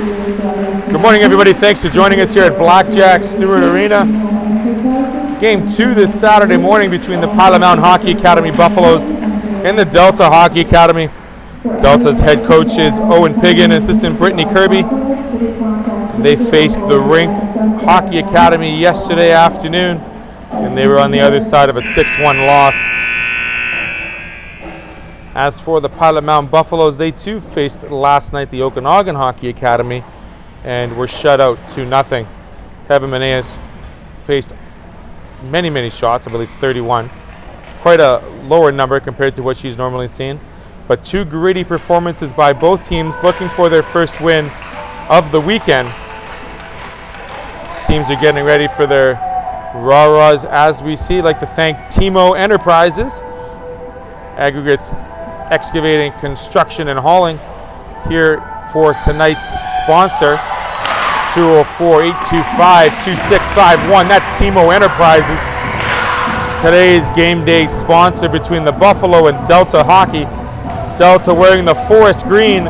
Good morning, everybody. Thanks for joining us here at Blackjack Stewart Arena. Game 2 this Saturday morning between the Mound Hockey Academy Buffaloes and the Delta Hockey Academy. Delta's head coach is Owen Piggin, assistant Brittany Kirby. They faced the Rink Hockey Academy yesterday afternoon, and they were on the other side of a 6-1 loss. As for the Pilot Mound Buffaloes, they too faced last night the Okanagan Hockey Academy and were shut out 2-0. Kevin Meneas faced many shots, I believe 31. Quite a lower number compared to what she's normally seen. But two gritty performances by both teams looking for their first win of the weekend. Teams are getting ready for their rah-rahs as we see. I'd like to thank Timo Enterprises, Aggregates Excavating, Construction, and Hauling here for tonight's sponsor. 204-825-2651. That's Timo Enterprises. Today's game day sponsor between the Buffalo and Delta Hockey. Delta wearing the forest green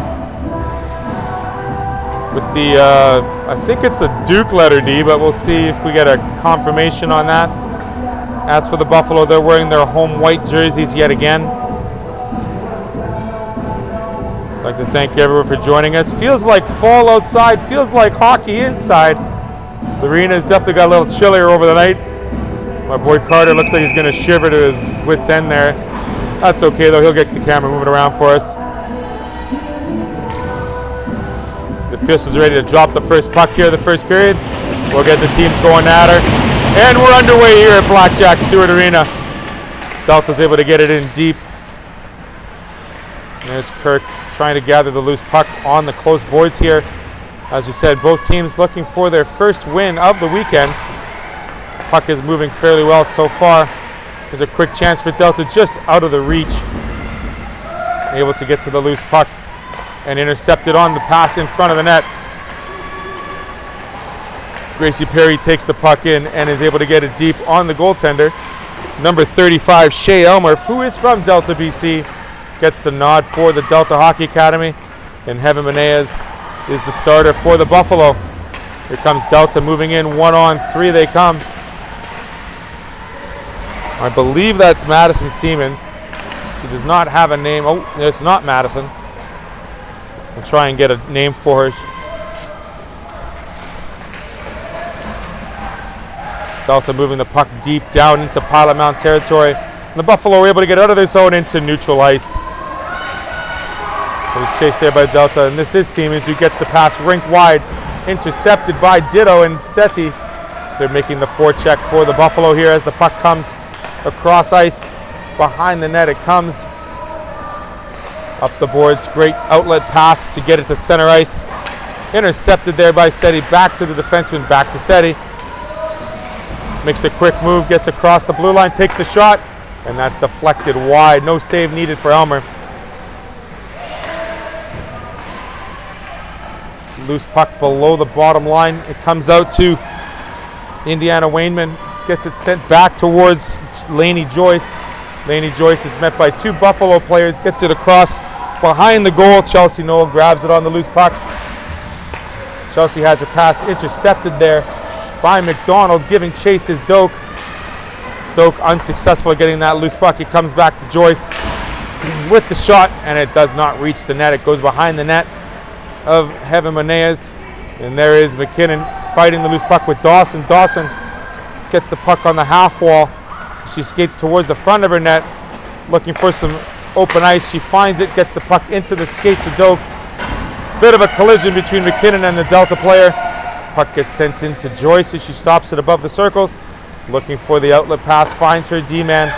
with the, I think it's a Duke letter D, but we'll see if we get a confirmation on that. As for the Buffalo, they're wearing their home white jerseys yet again. I'd like to thank everyone for joining us. Feels like fall outside, feels like hockey inside. The arena's definitely got a little chillier over the night. My boy Carter looks like he's going to shiver to his wit's end there. That's okay though, he'll get the camera moving around for us. The officials are ready to drop the first puck here the first period. We'll get the teams going at her. And we're underway here at Blackjack Stewart Arena. Delta's able to get it in deep. There's Kirk trying to gather the loose puck on the close boards here. As we said, both teams looking for their first win of the weekend. Puck is moving fairly well so far. There's a quick chance for Delta just out of the reach. Able to get to the loose puck and intercepted on the pass in front of the net. Gracie Perry takes the puck in and is able to get it deep on the goaltender. Number 35, Shea Elmer, who is from Delta, BC, gets the nod for the Delta Hockey Academy. And Heaven Meneas is the starter for the Buffalo. Here comes Delta moving in, 1-on-3 they come. I believe that's Madison Siemens. She does not have a name. Oh, it's not Madison. We'll try and get a name for her. Delta moving the puck deep down into Pilot Mound territory. And the Buffalo were able to get out of their zone into neutral ice. It was chased there by Delta, and this is Siemens who gets the pass rink wide, intercepted by Ditto and Seti. They're making the forecheck for the Buffalo here as the puck comes across ice. Behind the net it comes. Up the boards, great outlet pass to get it to center ice. Intercepted there by Seti, back to the defenseman, back to Seti. Makes a quick move, gets across the blue line, takes the shot, and that's deflected wide. No save needed for Elmer. Loose puck below the bottom line. It comes out to Indiana Wainman. Gets it sent back towards Lainey Joyce. Lainey Joyce is met by two Buffalo players. Gets it across behind the goal. Chelsea Knoll grabs it on the loose puck. Chelsea has her pass intercepted there by McDonald, giving chase is Doak. Doak unsuccessful at getting that loose puck. It comes back to Joyce with the shot, and it does not reach the net. It goes behind the net of Heaven Meneas. And there is McKinnon fighting the loose puck with Dawson. Dawson gets the puck on the half wall. She skates towards the front of her net, looking for some open ice. She finds it, gets the puck into the skates of Doak. Bit of a collision between McKinnon and the Delta player. Puck gets sent into Joyce as she stops it above the circles. Looking for the outlet pass, finds her D-man.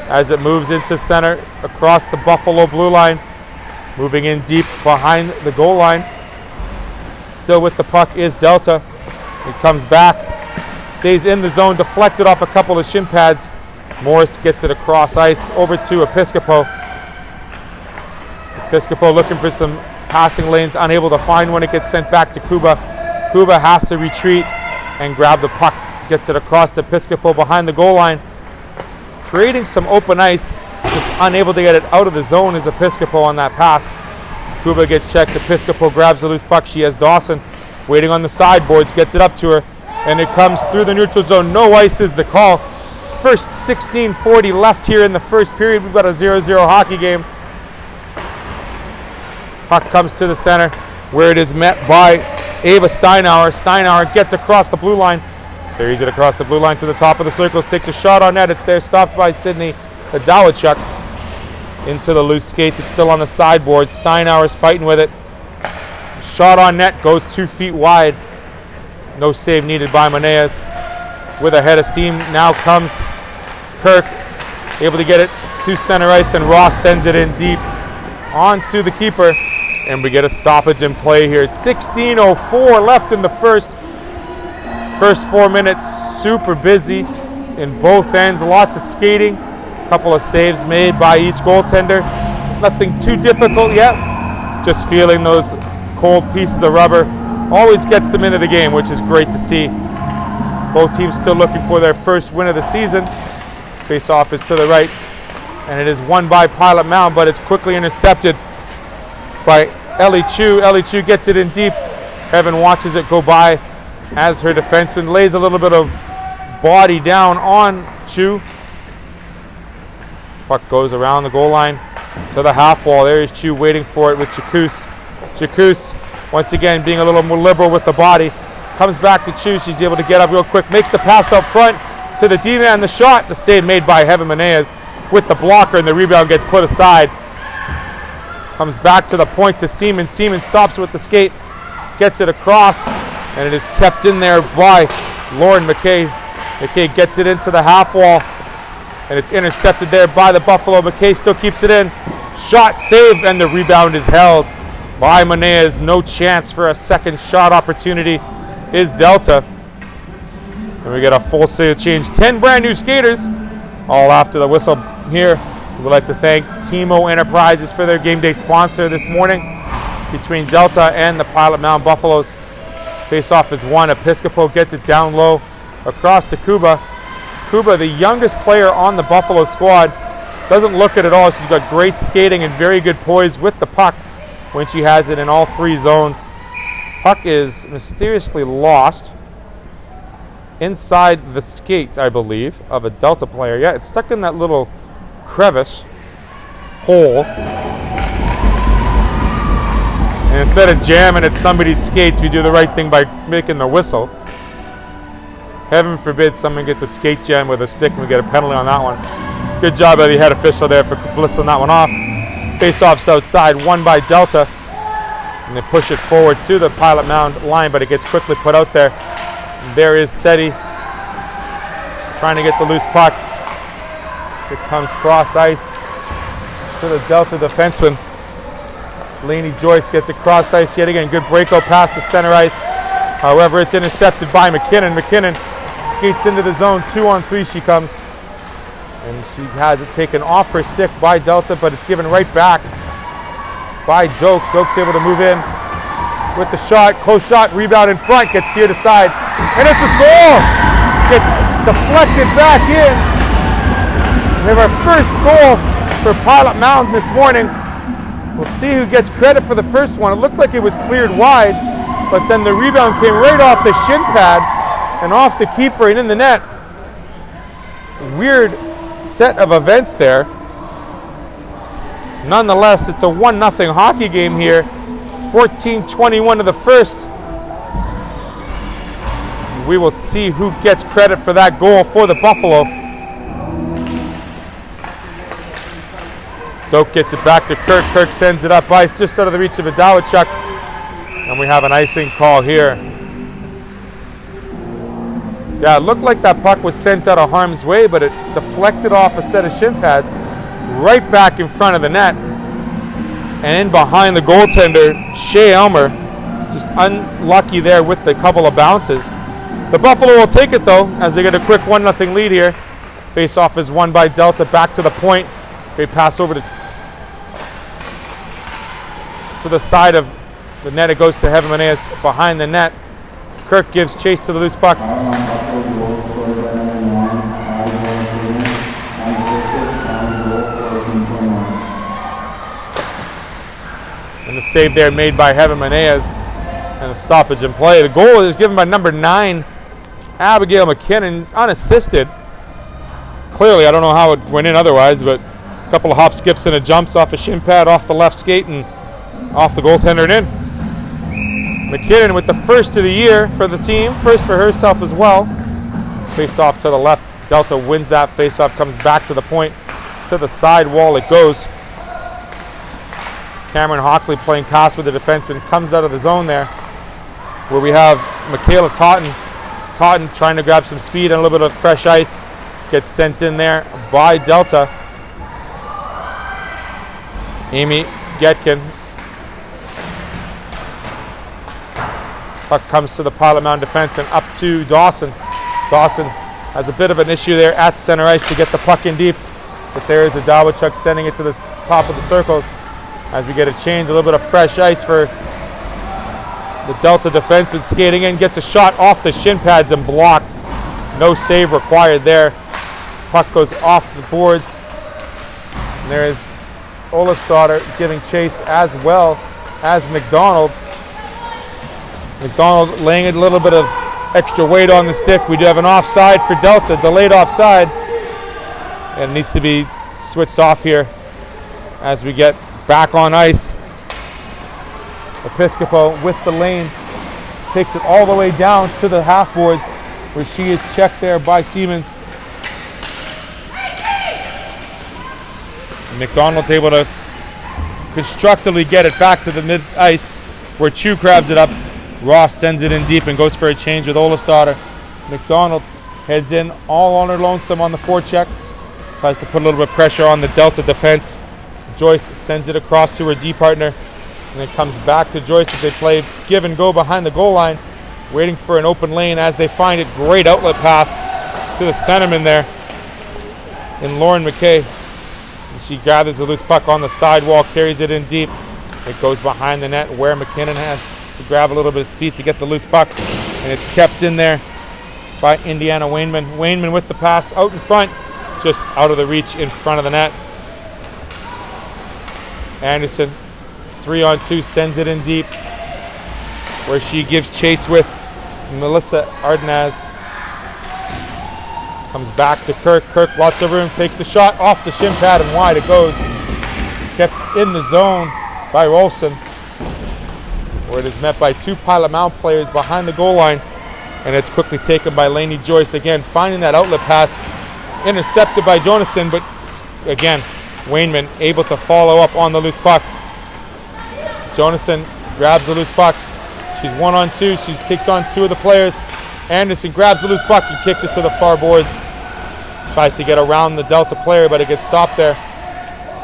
As it moves into center, across the Buffalo blue line. Moving in deep behind the goal line. Still with the puck is Delta. It comes back, stays in the zone, deflected off a couple of shin pads. Morris gets it across ice over to Episcopo. Episcopo looking for some passing lanes, unable to find one. It gets sent back to Kuba. Kuba has to retreat and grab the puck. Gets it across to Episcopo behind the goal line. Creating some open ice, just unable to get it out of the zone is Episcopo on that pass. Kuba gets checked. Episcopo grabs the loose puck. She has Dawson waiting on the sideboards, gets it up to her, and it comes through the neutral zone. No ice is the call. First 16:40 left here in the first period. We've got a 0-0 hockey game. Puck comes to the center where it is met by Ava Steinauer. Steinauer gets across the blue line. Carries it across the blue line to the top of the circles. Takes a shot on net. It's there, stopped by Sydney Adawachuk. Into the loose skates. It's still on the sideboard. Steinauer's fighting with it. Shot on net goes 2 feet wide. No save needed by Meneas. With a head of steam, now comes Kirk, able to get it to center ice, and Ross sends it in deep onto the keeper, and we get a stoppage in play here. 16:04 left in the first. First 4 minutes, super busy in both ends. Lots of skating, a couple of saves made by each goaltender. Nothing too difficult yet. Just feeling those cold pieces of rubber. Always gets them into the game, which is great to see. Both teams still looking for their first win of the season. Face-off is to the right, and it is won by Pilot Mound, but it's quickly intercepted by Ellie Chu. Ellie Chu gets it in deep. Evan watches it go by as her defenseman lays a little bit of body down on Chu. Puck goes around the goal line to the half wall. There is Chu waiting for it with Chakous. Chakous, once again, being a little more liberal with the body. Comes back to Chu. She's able to get up real quick. Makes the pass up front to the D-man. The shot. The save made by Heaven Meneas with the blocker, and the rebound gets put aside. Comes back to the point to Seaman. Seaman stops with the skate. Gets it across, and it is kept in there by Lauren McKay. McKay gets it into the half wall, and it's intercepted there by the Buffalo. McKay still keeps it in. Shot, save, and the rebound is held by Meneas. No chance for a second shot opportunity is Delta. And we get a full save change. 10 brand new skaters, all after the whistle here. We would like to thank Timo Enterprises for their game day sponsor this morning between Delta and the Pilot Mound Buffaloes. Face-off is won. Episcopo gets it down low across to Kuba. Kuba, the youngest player on the Buffalo squad, doesn't look it at all. She's got great skating and very good poise with the puck when she has it in all 3 zones. Puck is mysteriously lost inside the skate, I believe, of a Delta player. Yeah, it's stuck in that little crevice hole. And instead of jamming at somebody's skates, we do the right thing by making the whistle. Heaven forbid someone gets a skate jam with a stick and we get a penalty on that one. Good job by the head official there for blitzing that one off. Face-offs outside, won by Delta. And they push it forward to the Pilot Mound line, but it gets quickly put out there. And there is Seti trying to get the loose puck. It comes cross ice to the Delta defenseman. Lainey Joyce gets it cross ice yet again. Good breakout pass to center ice. However, it's intercepted by McKinnon. McKinnon skates into the zone. 2-on-3 she comes. And she has it taken off her stick by Delta, but it's given right back by Doak. Doak's able to move in with the shot. Close shot, rebound in front, gets steered aside, and it's a score! Gets deflected back in. We have our first goal for Pilot Mound this morning. We'll see who gets credit for the first one. It looked like it was cleared wide, but then the rebound came right off the shin pad and off the keeper and in the net. Weird set of events there. Nonetheless, it's a 1-0 hockey game here. 14:21 of the first. We will see who gets credit for that goal for the Buffalo. Doak gets it back to Kirk. Kirk sends it up ice just out of the reach of Adawachuk. And we have an icing call here. Yeah, it looked like that puck was sent out of harm's way, but it deflected off a set of shin pads right back in front of the net. And in behind the goaltender, Shea Elmer, just unlucky there with the couple of bounces. The Buffalo will take it though, as they get a quick 1-0 lead here. Face-off is won by Delta, back to the point. They pass over to the side of the net. It goes to Heaven Meneas behind the net. Kirk gives chase to the loose puck. And the save there made by Heaven Menez, and a stoppage in play. The goal is given by number 9, Abigail McKinnon, unassisted. Clearly, I don't know how it went in otherwise, but a couple of hop skips and a jumps off a shin pad, off the left skate, and off the goaltender and in. McKinnon with the first of the year for the team, first for herself as well. Face off to the left. Delta wins that face off, comes back to the point. To the side wall it goes. Cameron Hockley playing pass with the defenseman, comes out of the zone there, where we have Michaela Totten. Totten trying to grab some speed and a little bit of fresh ice. Gets sent in there by Delta. Amy Getkin. Puck comes to the pile of Mound defense and up to Dawson. Dawson has a bit of an issue there at center ice to get the puck in deep. But there is Adawachuk sending it to the top of the circles as we get a change, a little bit of fresh ice for the Delta defenseman skating in. Gets a shot off the shin pads and blocked. No save required there. Puck goes off the boards. And there is Olafsdotter giving chase as well as McDonald. McDonald laying a little bit of extra weight on the stick. We do have an offside for Delta, delayed offside. And it needs to be switched off here as we get back on ice. Episcopo with the lane takes it all the way down to the half boards, where she is checked there by Siemens. McDonald's able to constructively get it back to the mid ice, where Chu grabs it up. Ross sends it in deep and goes for a change with Olafsdotter. McDonald heads in all on her lonesome on the forecheck. Tries to put a little bit of pressure on the Delta defense. Joyce sends it across to her D partner. And it comes back to Joyce as they play give and go behind the goal line. Waiting for an open lane as they find it. Great outlet pass to the centerman there in Lauren McKay. And she gathers the loose puck on the sidewall, carries it in deep. It goes behind the net where McKinnon has to grab a little bit of speed to get the loose puck, and it's kept in there by Indiana Wainman. Wainman with the pass out in front, just out of the reach in front of the net. Anderson 3-on-2 sends it in deep, where she gives chase with Melissa Ardenaz. Comes back to Kirk. Kirk, lots of room, takes the shot off the shin pad and wide it goes. Kept in the zone by Rolson, where it is met by two Pilot Mound players behind the goal line, and it's quickly taken by Lainey Joyce. Again, finding that outlet pass, intercepted by Jonason, but again, Wainman able to follow up on the loose puck. Jonason grabs the loose puck. She's 1-on-2. She takes on two of the players. Anderson grabs the loose puck and kicks it to the far boards. Tries to get around the Delta player, but it gets stopped there.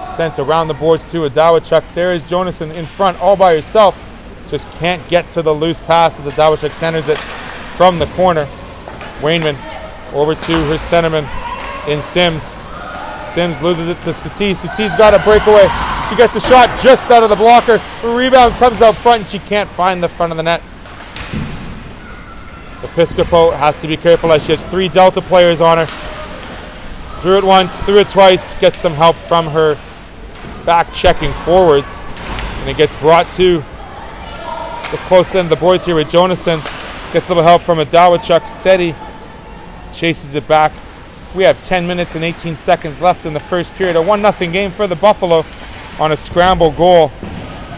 Sent around the boards to Adawachuk. There is Jonason in front all by herself. Just can't get to the loose pass as Adawachuk centers it from the corner. Wainman over to her centerman in Sims. Sims loses it to Satie. Satie's got a breakaway. She gets the shot just out of the blocker. The rebound comes out front and she can't find the front of the net. Episcopo has to be careful as she has three Delta players on her. Threw it once, threw it twice, gets some help from her back checking forwards. And it gets brought to the close end of the boards here with Jonason. Gets a little help from Adawachuk. Seti chases it back. We have 10 minutes and 18 seconds left in the first period. A 1-0 game for the Buffalo on a scramble goal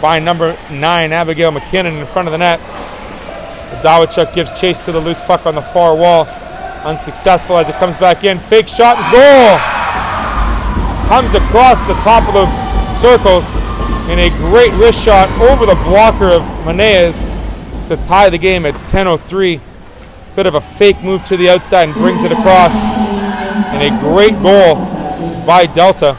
by number 9, Abigail McKinnon, in front of the net. Adawachuk gives chase to the loose puck on the far wall. Unsuccessful as it comes back in. Fake shot and goal! Comes across the top of the circles in a great wrist shot over the blocker of Menez to tie the game at 10:03. Bit of a fake move to the outside and brings it across. And a great goal by Delta.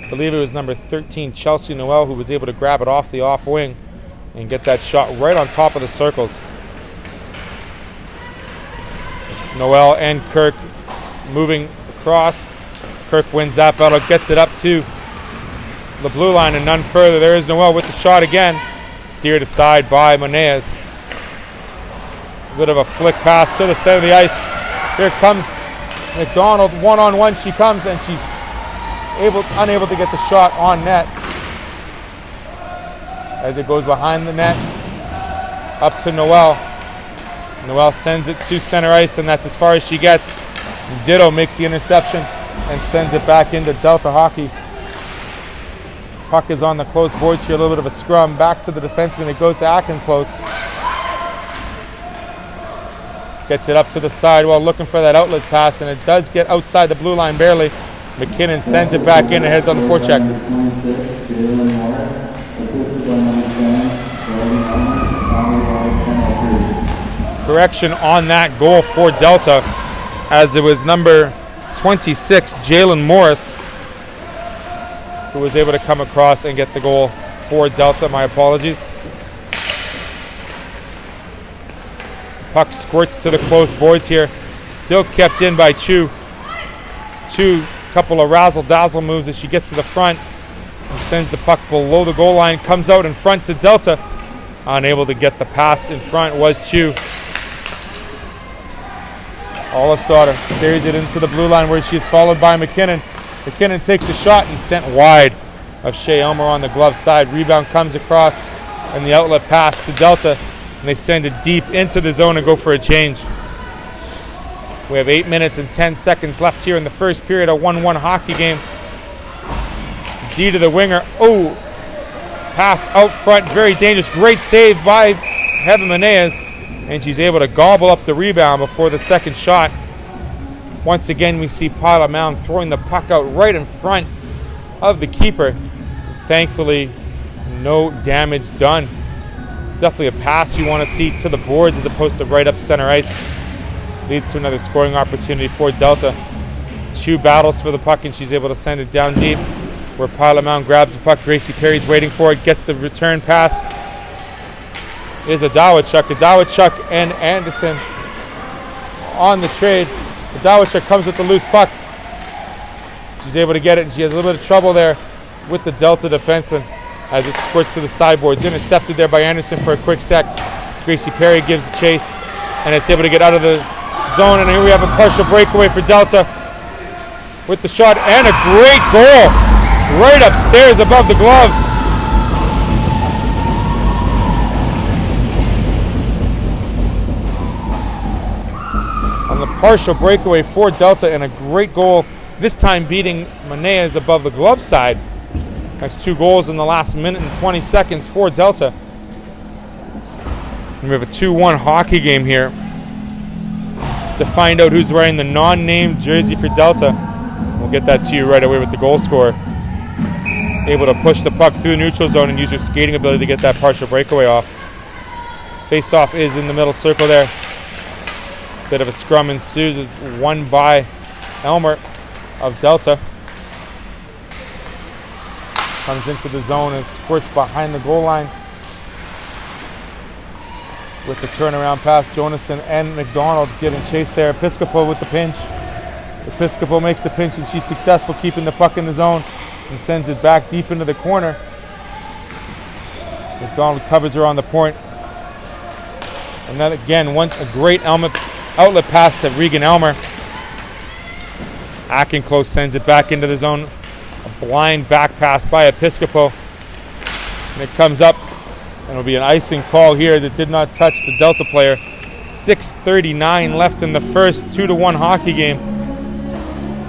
I believe it was number 13, Chelsea Noel, who was able to grab it off the off wing and get that shot right on top of the circles. Noel and Kirk moving across. Kirk wins that battle, gets it up to the blue line and none further. There is Noel with the shot again. Steered aside by Menez. Bit of a flick pass to the center of the ice. Here comes McDonald, one-on-one she comes, and she's unable to get the shot on net. As it goes behind the net, up to Noel. Noel sends it to center ice, and that's as far as she gets. Ditto makes the interception and sends it back into Delta hockey. Puck is on the close boards here, a little bit of a scrum. Back to the defenseman, it goes to Akin-Close. Gets it up to the side while looking for that outlet pass, and it does get outside the blue line barely. McKinnon sends it back in and heads on the forecheck. Correction on that goal for Delta, as it was number 26, Jalen Morris, who was able to come across and get the goal for Delta. My apologies. Puck squirts to the close boards here. Still kept in by Chu. Chu, couple of razzle-dazzle moves as she gets to the front and sends the puck below the goal line. Comes out in front to Delta. Unable to get the pass in front was Chu. Olafsdotter carries it into the blue line where she is followed by McKinnon. McKinnon takes the shot and sent wide of Shea Elmer on the glove side. Rebound comes across and the outlet pass to Delta, and they send it deep into the zone and go for a change. We have 8 minutes and 10 seconds left here in the first period, a 1-1 hockey game. D to the winger. Oh, pass out front, very dangerous. Great save by Heaven Menez, and she's able to gobble up the rebound before the second shot. Once again, we see Pilot Mound throwing the puck out right in front of the keeper. Thankfully, no damage done. It's definitely a pass you want to see to the boards as opposed to right up center ice. Leads to another scoring opportunity for Delta. Chu battles for the puck, and she's able to send it down deep where Pilot Mound grabs the puck. Gracie Perry's waiting for it, gets the return pass. Is Adawachuk and Anderson on the trade. Adawachuk comes with the loose puck. She's able to get it, and she has a little bit of trouble there with the Delta defenseman as it squirts to the sideboards. Intercepted there by Anderson for a quick sec. Gracie Perry gives chase, and it's able to get out of the zone, and here we have a partial breakaway for Delta with the shot, and a great goal right upstairs above the glove. On the partial breakaway for Delta, and a great goal, this time beating Menez above the glove side. That's 2 goals in the last minute and 20 seconds for Delta. And we have a 2-1 hockey game here to find out who's wearing the non-named jersey for Delta. We'll get that to you right away with the goal scorer. Able to push the puck through the neutral zone and use her skating ability to get that partial breakaway off. Face-off is in the middle circle there. Bit of a scrum ensues, won by Elmer of Delta. Comes into the zone and squirts behind the goal line. With the turnaround pass, Jonason and McDonald giving chase there. Episcopo with the pinch. Episcopo makes the pinch, and she's successful keeping the puck in the zone and sends it back deep into the corner. McDonald covers her on the point. And then again, a great outlet pass to Regan Elmer. Akin-Close sends it back into the zone. A blind back pass by Episcopo. And it comes up, and it'll be an icing call here that did not touch the Delta player. 6:39 left in the first 2-1 hockey game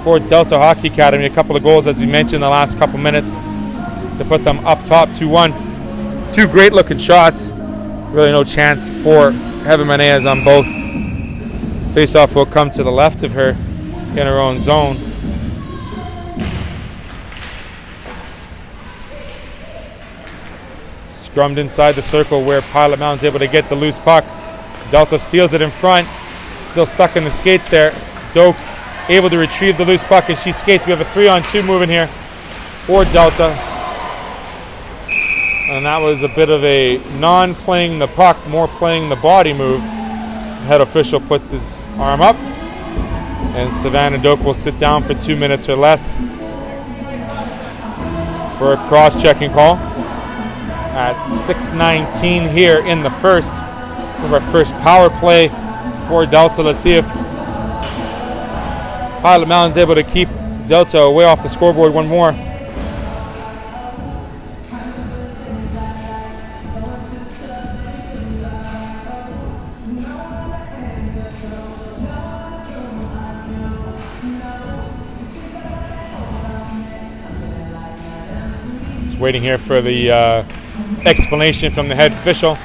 for Delta Hockey Academy. A couple of goals, as we mentioned, in the last couple minutes to put them up top 2-1. 2 great looking shots. Really no chance for Heaven Menez on both. Face-off will come to the left of her in her own zone. Scrummed inside the circle where Pilot Mound's able to get the loose puck. Delta steals it in front. Still stuck in the skates there. Doak able to retrieve the loose puck, and she skates. We have a 3-on-2 move in here for Delta. And that was a bit of a non-playing the puck, more playing the body move. The head official puts his arm up, and Savannah Doak will sit down for 2 minutes or less for a cross-checking call. At 6:19 here in the first. of our first power play for Delta. Let's see if Pilot Mound's able to keep Delta away off the scoreboard one more. Just waiting here for the explanation from the head official.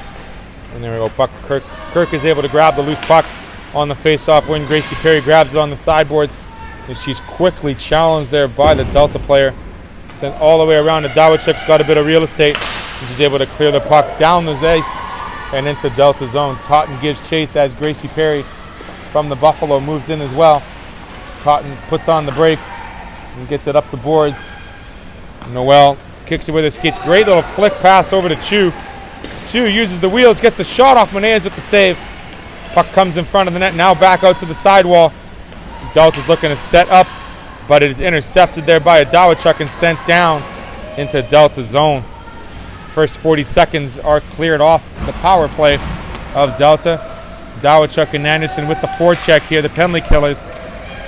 And there we go, puck. Kirk is able to grab the loose puck on the face-off win. Gracie Perry grabs it on the sideboards, and she's quickly challenged there by the Delta player. Sent all the way around. Dawachuk's got a bit of real estate, and she's able to clear the puck down the ice and into Delta zone. Totten gives chase as Gracie Perry from the Buffalo moves in as well. Totten puts on the brakes and gets it up the boards. Noel kicks it with her skates. Great little flick pass over to Chu. Chu uses the wheels, gets the shot off Menez with the save. Puck comes in front of the net, now back out to the sidewall. Delta's looking to set up, but it is intercepted there by a Dawachuk and sent down into Delta zone. First 40 seconds are cleared off the power play of Delta. Dawachuk and Anderson with the forecheck here, the penalty killers.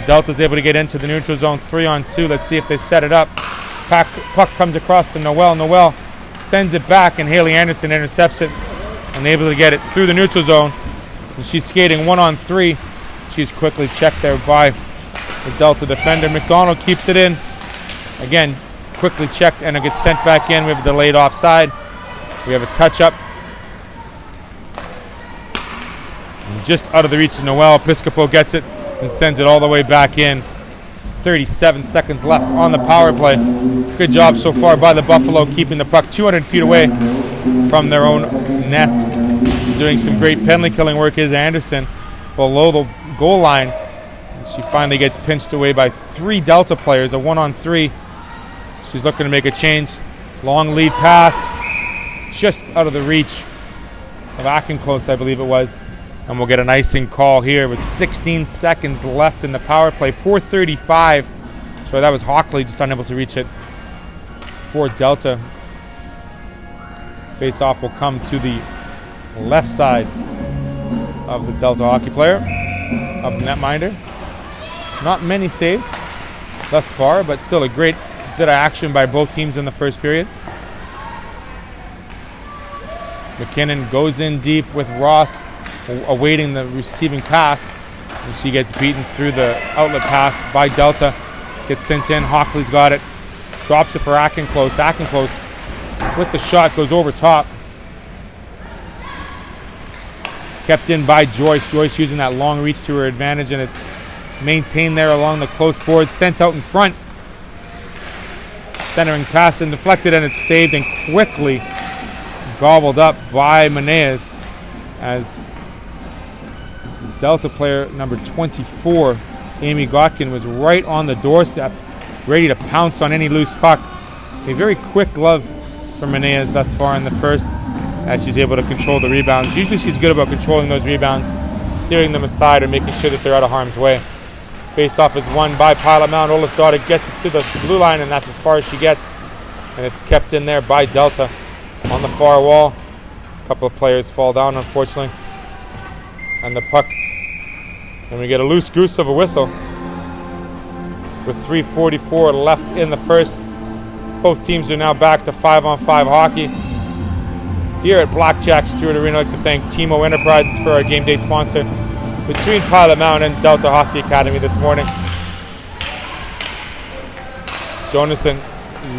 Delta's able to get into the neutral zone 3-on-2. Let's see if they set it up. Puck comes across to Noel. Noel sends it back, and Haley Anderson intercepts it and able to get it through the neutral zone. And she's skating 1-on-3. She's quickly checked there by the Delta defender. McDonald keeps it in. Again, quickly checked, and it gets sent back in. We have a delayed offside. We have a touch-up. And just out of the reach of Noel. Piscopo gets it and sends it all the way back in. 37 seconds left on the power play. Good job so far by the Buffalo, keeping the puck 200 feet away from their own net. Doing some great penalty killing work is Anderson below the goal line. She finally gets pinched away by 3 Delta players, a 1-on-3. She's looking to make a change. Long lead pass, just out of the reach of Akenclose, I believe it was. And we'll get an icing call here with 16 seconds left in the power play. 4:35. So that was Hockley just unable to reach it for Delta. Face-off will come to the left side of the Delta hockey player, of the netminder. Not many saves thus far, but still a great bit of action by both teams in the first period. McKinnon goes in deep with Ross awaiting the receiving pass, and she gets beaten through the outlet pass by Delta. Gets sent in. Hockley's got it. Drops it for Akenclose. Akenclose with the shot goes over top. Kept in by Joyce. Joyce using that long reach to her advantage, and it's maintained there along the close board. Sent out in front. Centering pass and deflected, and it's saved and quickly gobbled up by Menez as Delta player number 24, Amy Gotkin, was right on the doorstep, ready to pounce on any loose puck. A very quick glove for Menez thus far in the first, as she's able to control the rebounds. Usually she's good about controlling those rebounds, steering them aside and making sure that they're out of harm's way. Face-off is won by Pilot Mound. Olafsdottir gets it to the blue line, and that's as far as she gets. And it's kept in there by Delta on the far wall. A couple of players fall down, unfortunately. And the puck, and we get a loose goose of a whistle with 3:44 left in the first. Both teams are now back to 5-on-5 hockey. Here at Blackjack Stewart Arena, I'd like to thank Timo Enterprises for our game day sponsor between Pilot Mound and Delta Hockey Academy this morning. Jonason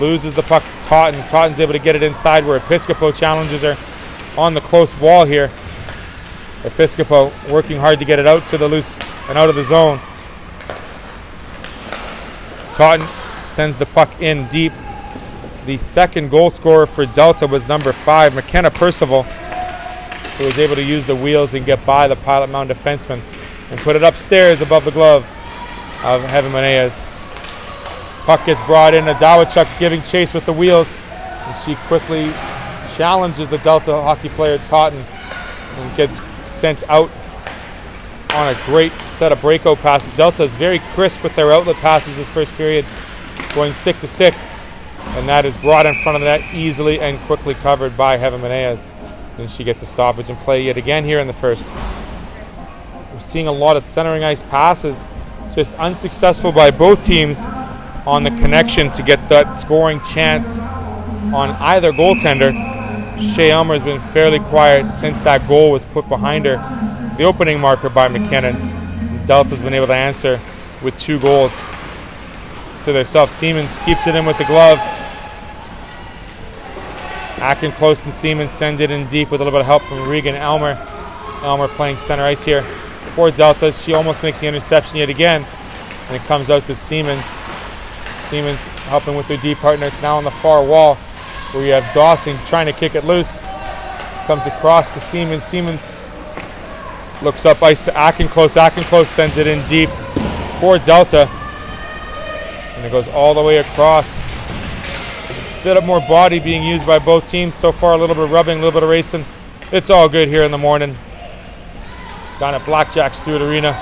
loses the puck to Totten. Totten's able to get it inside where Episcopo challenges her on the close wall here. Episcopo working hard to get it out to the loose and out of the zone. Totten sends the puck in deep. The second goal scorer for Delta was number 5, McKenna Percival, who was able to use the wheels and get by the Pilot Mound defenseman and put it upstairs above the glove of Heaven Menez. Puck gets brought in. Dawachuk giving chase with the wheels, and she quickly challenges the Delta hockey player Totten and gets sent out on a great set of breakout passes. Delta is very crisp with their outlet passes this first period, going stick to stick, and that is brought in front of the net easily and quickly covered by Heaven Menez. Then she gets a stoppage and play yet again here in the first. We're seeing a lot of centering ice passes, just unsuccessful by both teams on the connection to get that scoring chance on either goaltender. Shea Elmer has been fairly quiet since that goal was put behind her. The opening marker by McKinnon. Delta's been able to answer with 2 goals to themselves. Siemens keeps it in with the glove. Akin close and Siemens send it in deep with a little bit of help from Regan Elmer. Elmer playing center ice here for Delta. She almost makes the interception yet again, and it comes out to Siemens. Siemens helping with their D partner. It's now on the far wall where you have Dawson trying to kick it loose. Comes across to Siemens. Siemens looks up ice to Akin close. Akin close sends it in deep for Delta, and it goes all the way across. Bit of more body being used by both teams so far. A little bit of rubbing, a little bit of racing. It's all good here in the morning down at Blackjack Stewart Arena.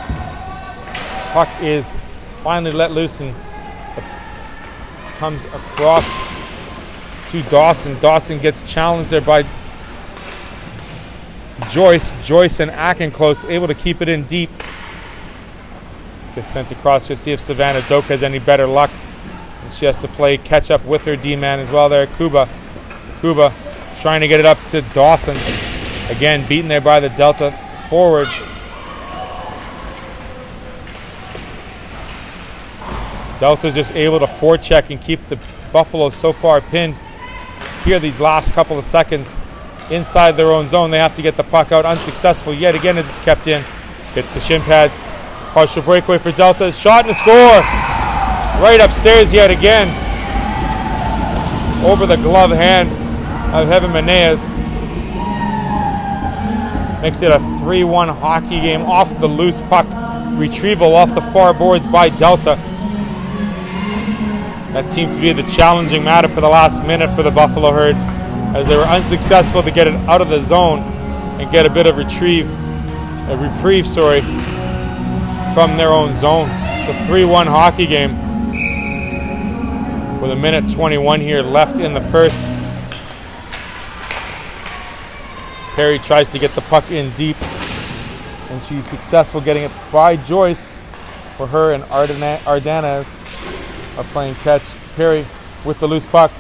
Puck is finally let loose and comes across to Dawson. Dawson gets challenged there by Joyce. Joyce and Akin close, able to keep it in deep. Gets sent across to see if Savannah Doak has any better luck. And she has to play catch up with her D-man as well there. Kuba trying to get it up to Dawson. Again, beaten there by the Delta forward. Delta's just able to forecheck and keep the Buffalo so far pinned here these last couple of seconds inside their own zone. They have to get the puck out. Unsuccessful yet again as it's kept in. Hits the shin pads. Partial breakaway for Delta. Shot and a score. Right upstairs yet again. Over the glove hand of Heaven Menez. Makes it a 3-1 hockey game off the loose puck. Retrieval off the far boards by Delta. That seemed to be the challenging matter for the last minute for the Buffalo Herd, as they were unsuccessful to get it out of the zone and get a bit of reprieve from their own zone. It's a 3-1 hockey game with 1:21 here left in the first. Perry tries to get the puck in deep, and she's successful getting it by Joyce, where her and Ardanez are playing catch. Perry with the loose puck,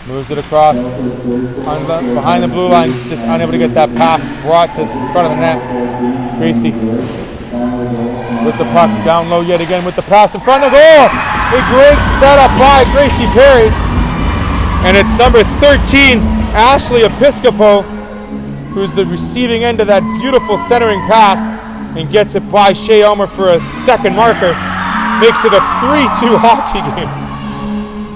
moves it across behind the blue line, just unable to get that pass brought to the front of the net. Gracie with the puck down low yet again with the pass in front of the goal. A great setup by Gracie Perry. And it's number 13, Ashley Episcopo, who's the receiving end of that beautiful centering pass and gets it by Shea Elmer for a second marker. Makes it a 3-2 hockey game.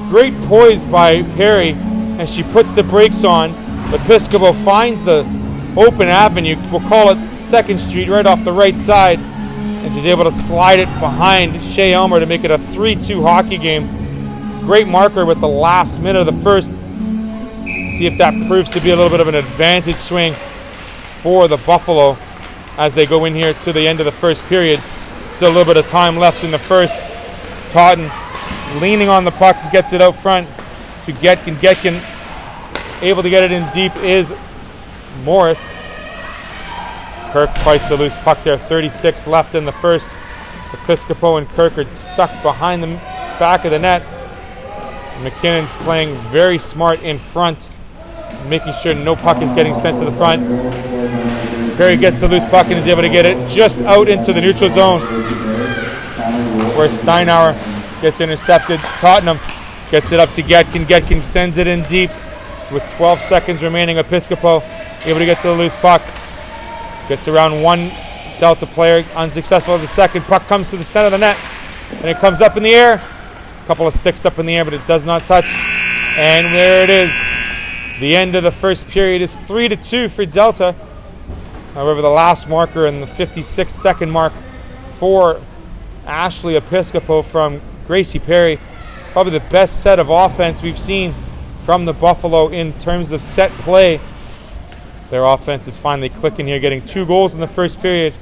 Great poise by Perry as she puts the brakes on. Episcopo finds the open avenue, we'll call it 2nd Street, right off the right side, and she's able to slide it behind Shea Elmer to make it a 3-2 hockey game. Great marker with the last minute of the first. See if that proves to be a little bit of an advantage swing for the Buffalo as they go in here to the end of the first period. Still a little bit of time left in the first. Totten leaning on the puck, gets it out front to Getkin. Getkin able to get it in deep is Morris. Kirk fights the loose puck there. 36 left in the first. Episcopo and Kirk are stuck behind the back of the net. McKinnon's playing very smart in front, making sure no puck is getting sent to the front. Perry gets the loose puck and is able to get it just out into the neutral zone, where Steinauer gets intercepted. Tottenham gets it up to Getkin. Getkin sends it in deep with 12 seconds remaining. Episcopo able to get to the loose puck. Gets around one Delta player, unsuccessful at the second. Puck comes to the center of the net, and it comes up in the air. A couple of sticks up in the air, but it does not touch. And there it is. The end of the first period is 3-2 for Delta. However, the last marker and the 56th second mark for Ashley Episcopo from Gracie Perry. Probably the best set of offense we've seen from the Buffalo in terms of set play. Their offense is finally clicking here, getting 2 goals in the first period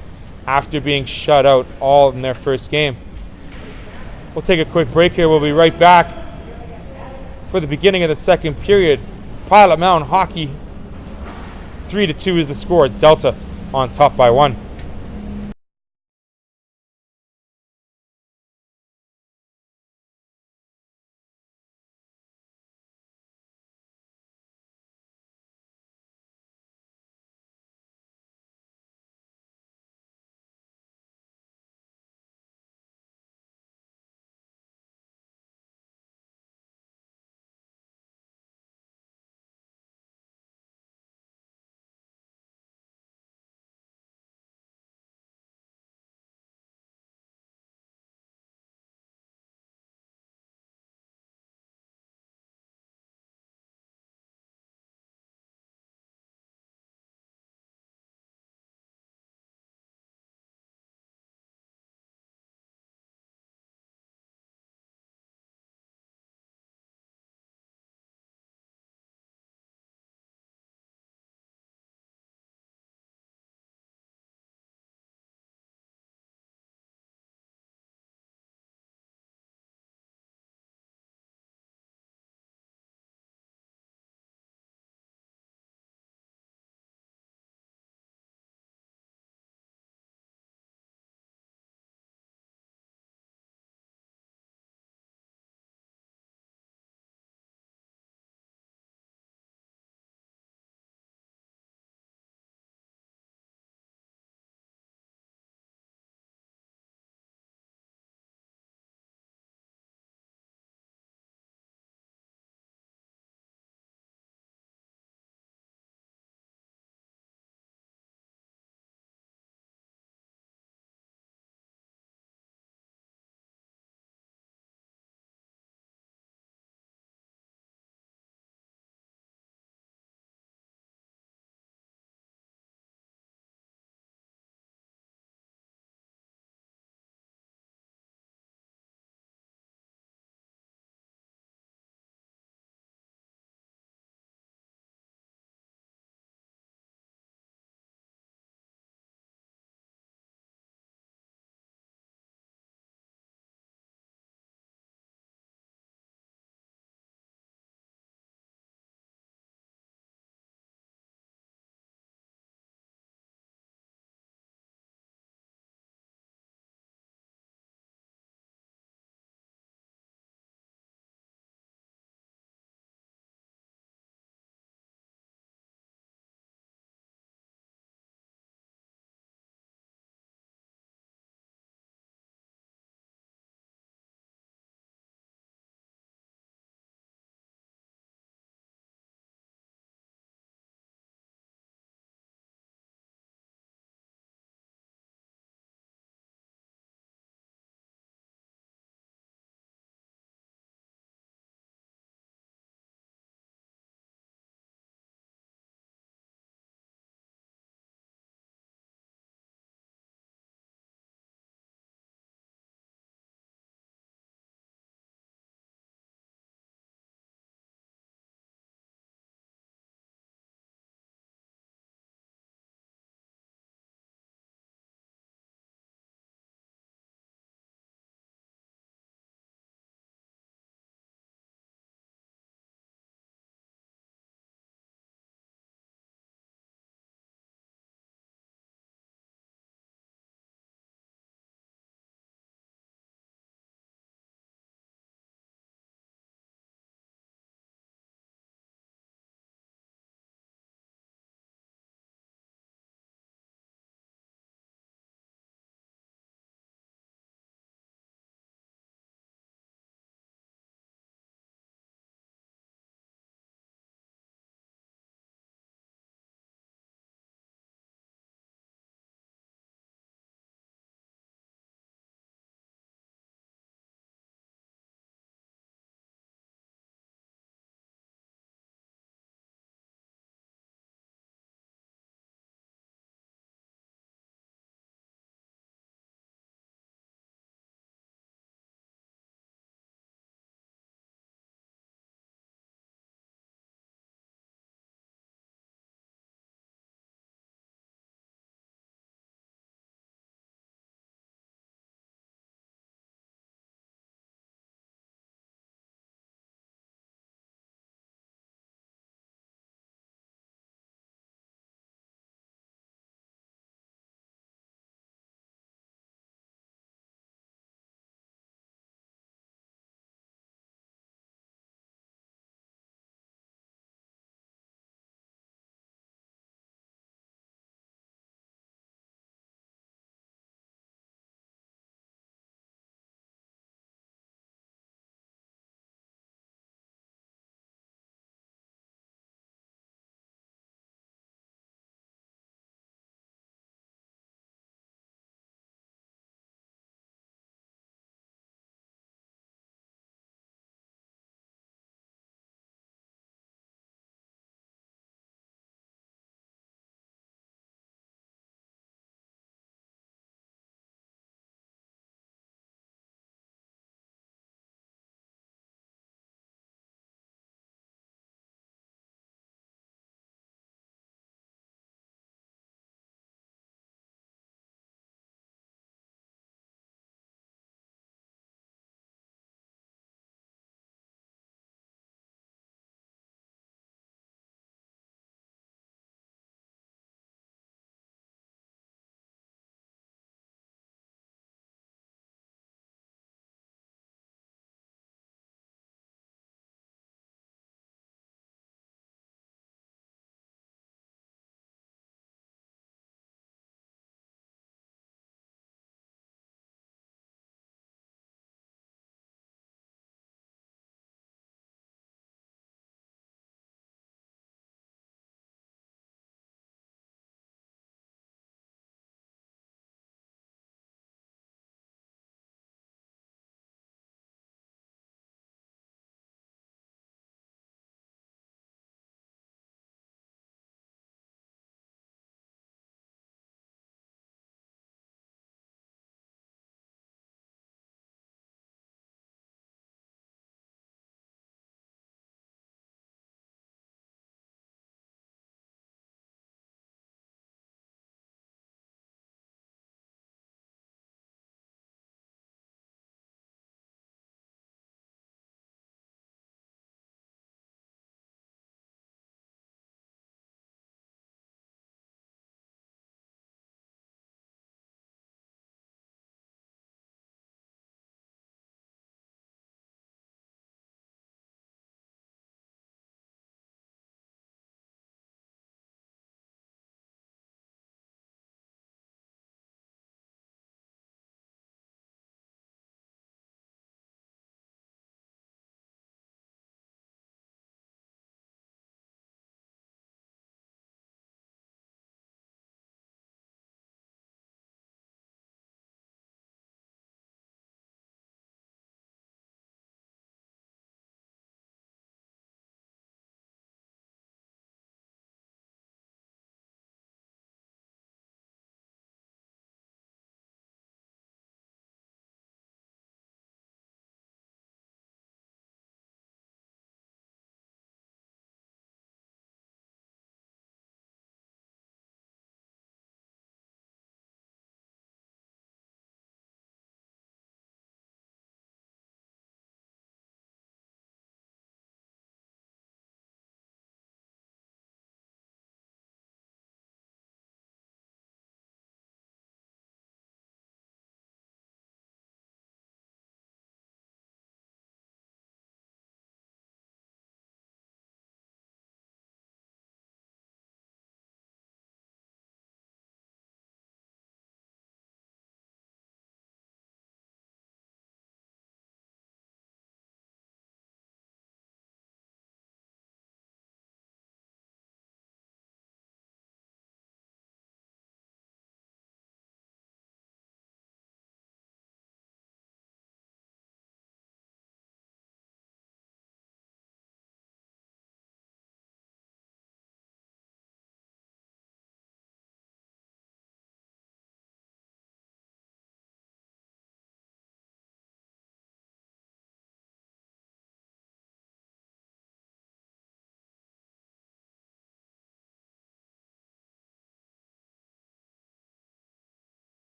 after being shut out all in their first game. We'll take a quick break here. We'll be right back for the beginning of the second period. Pilot Mound Hockey 3-2 is the score. Delta on top by 1.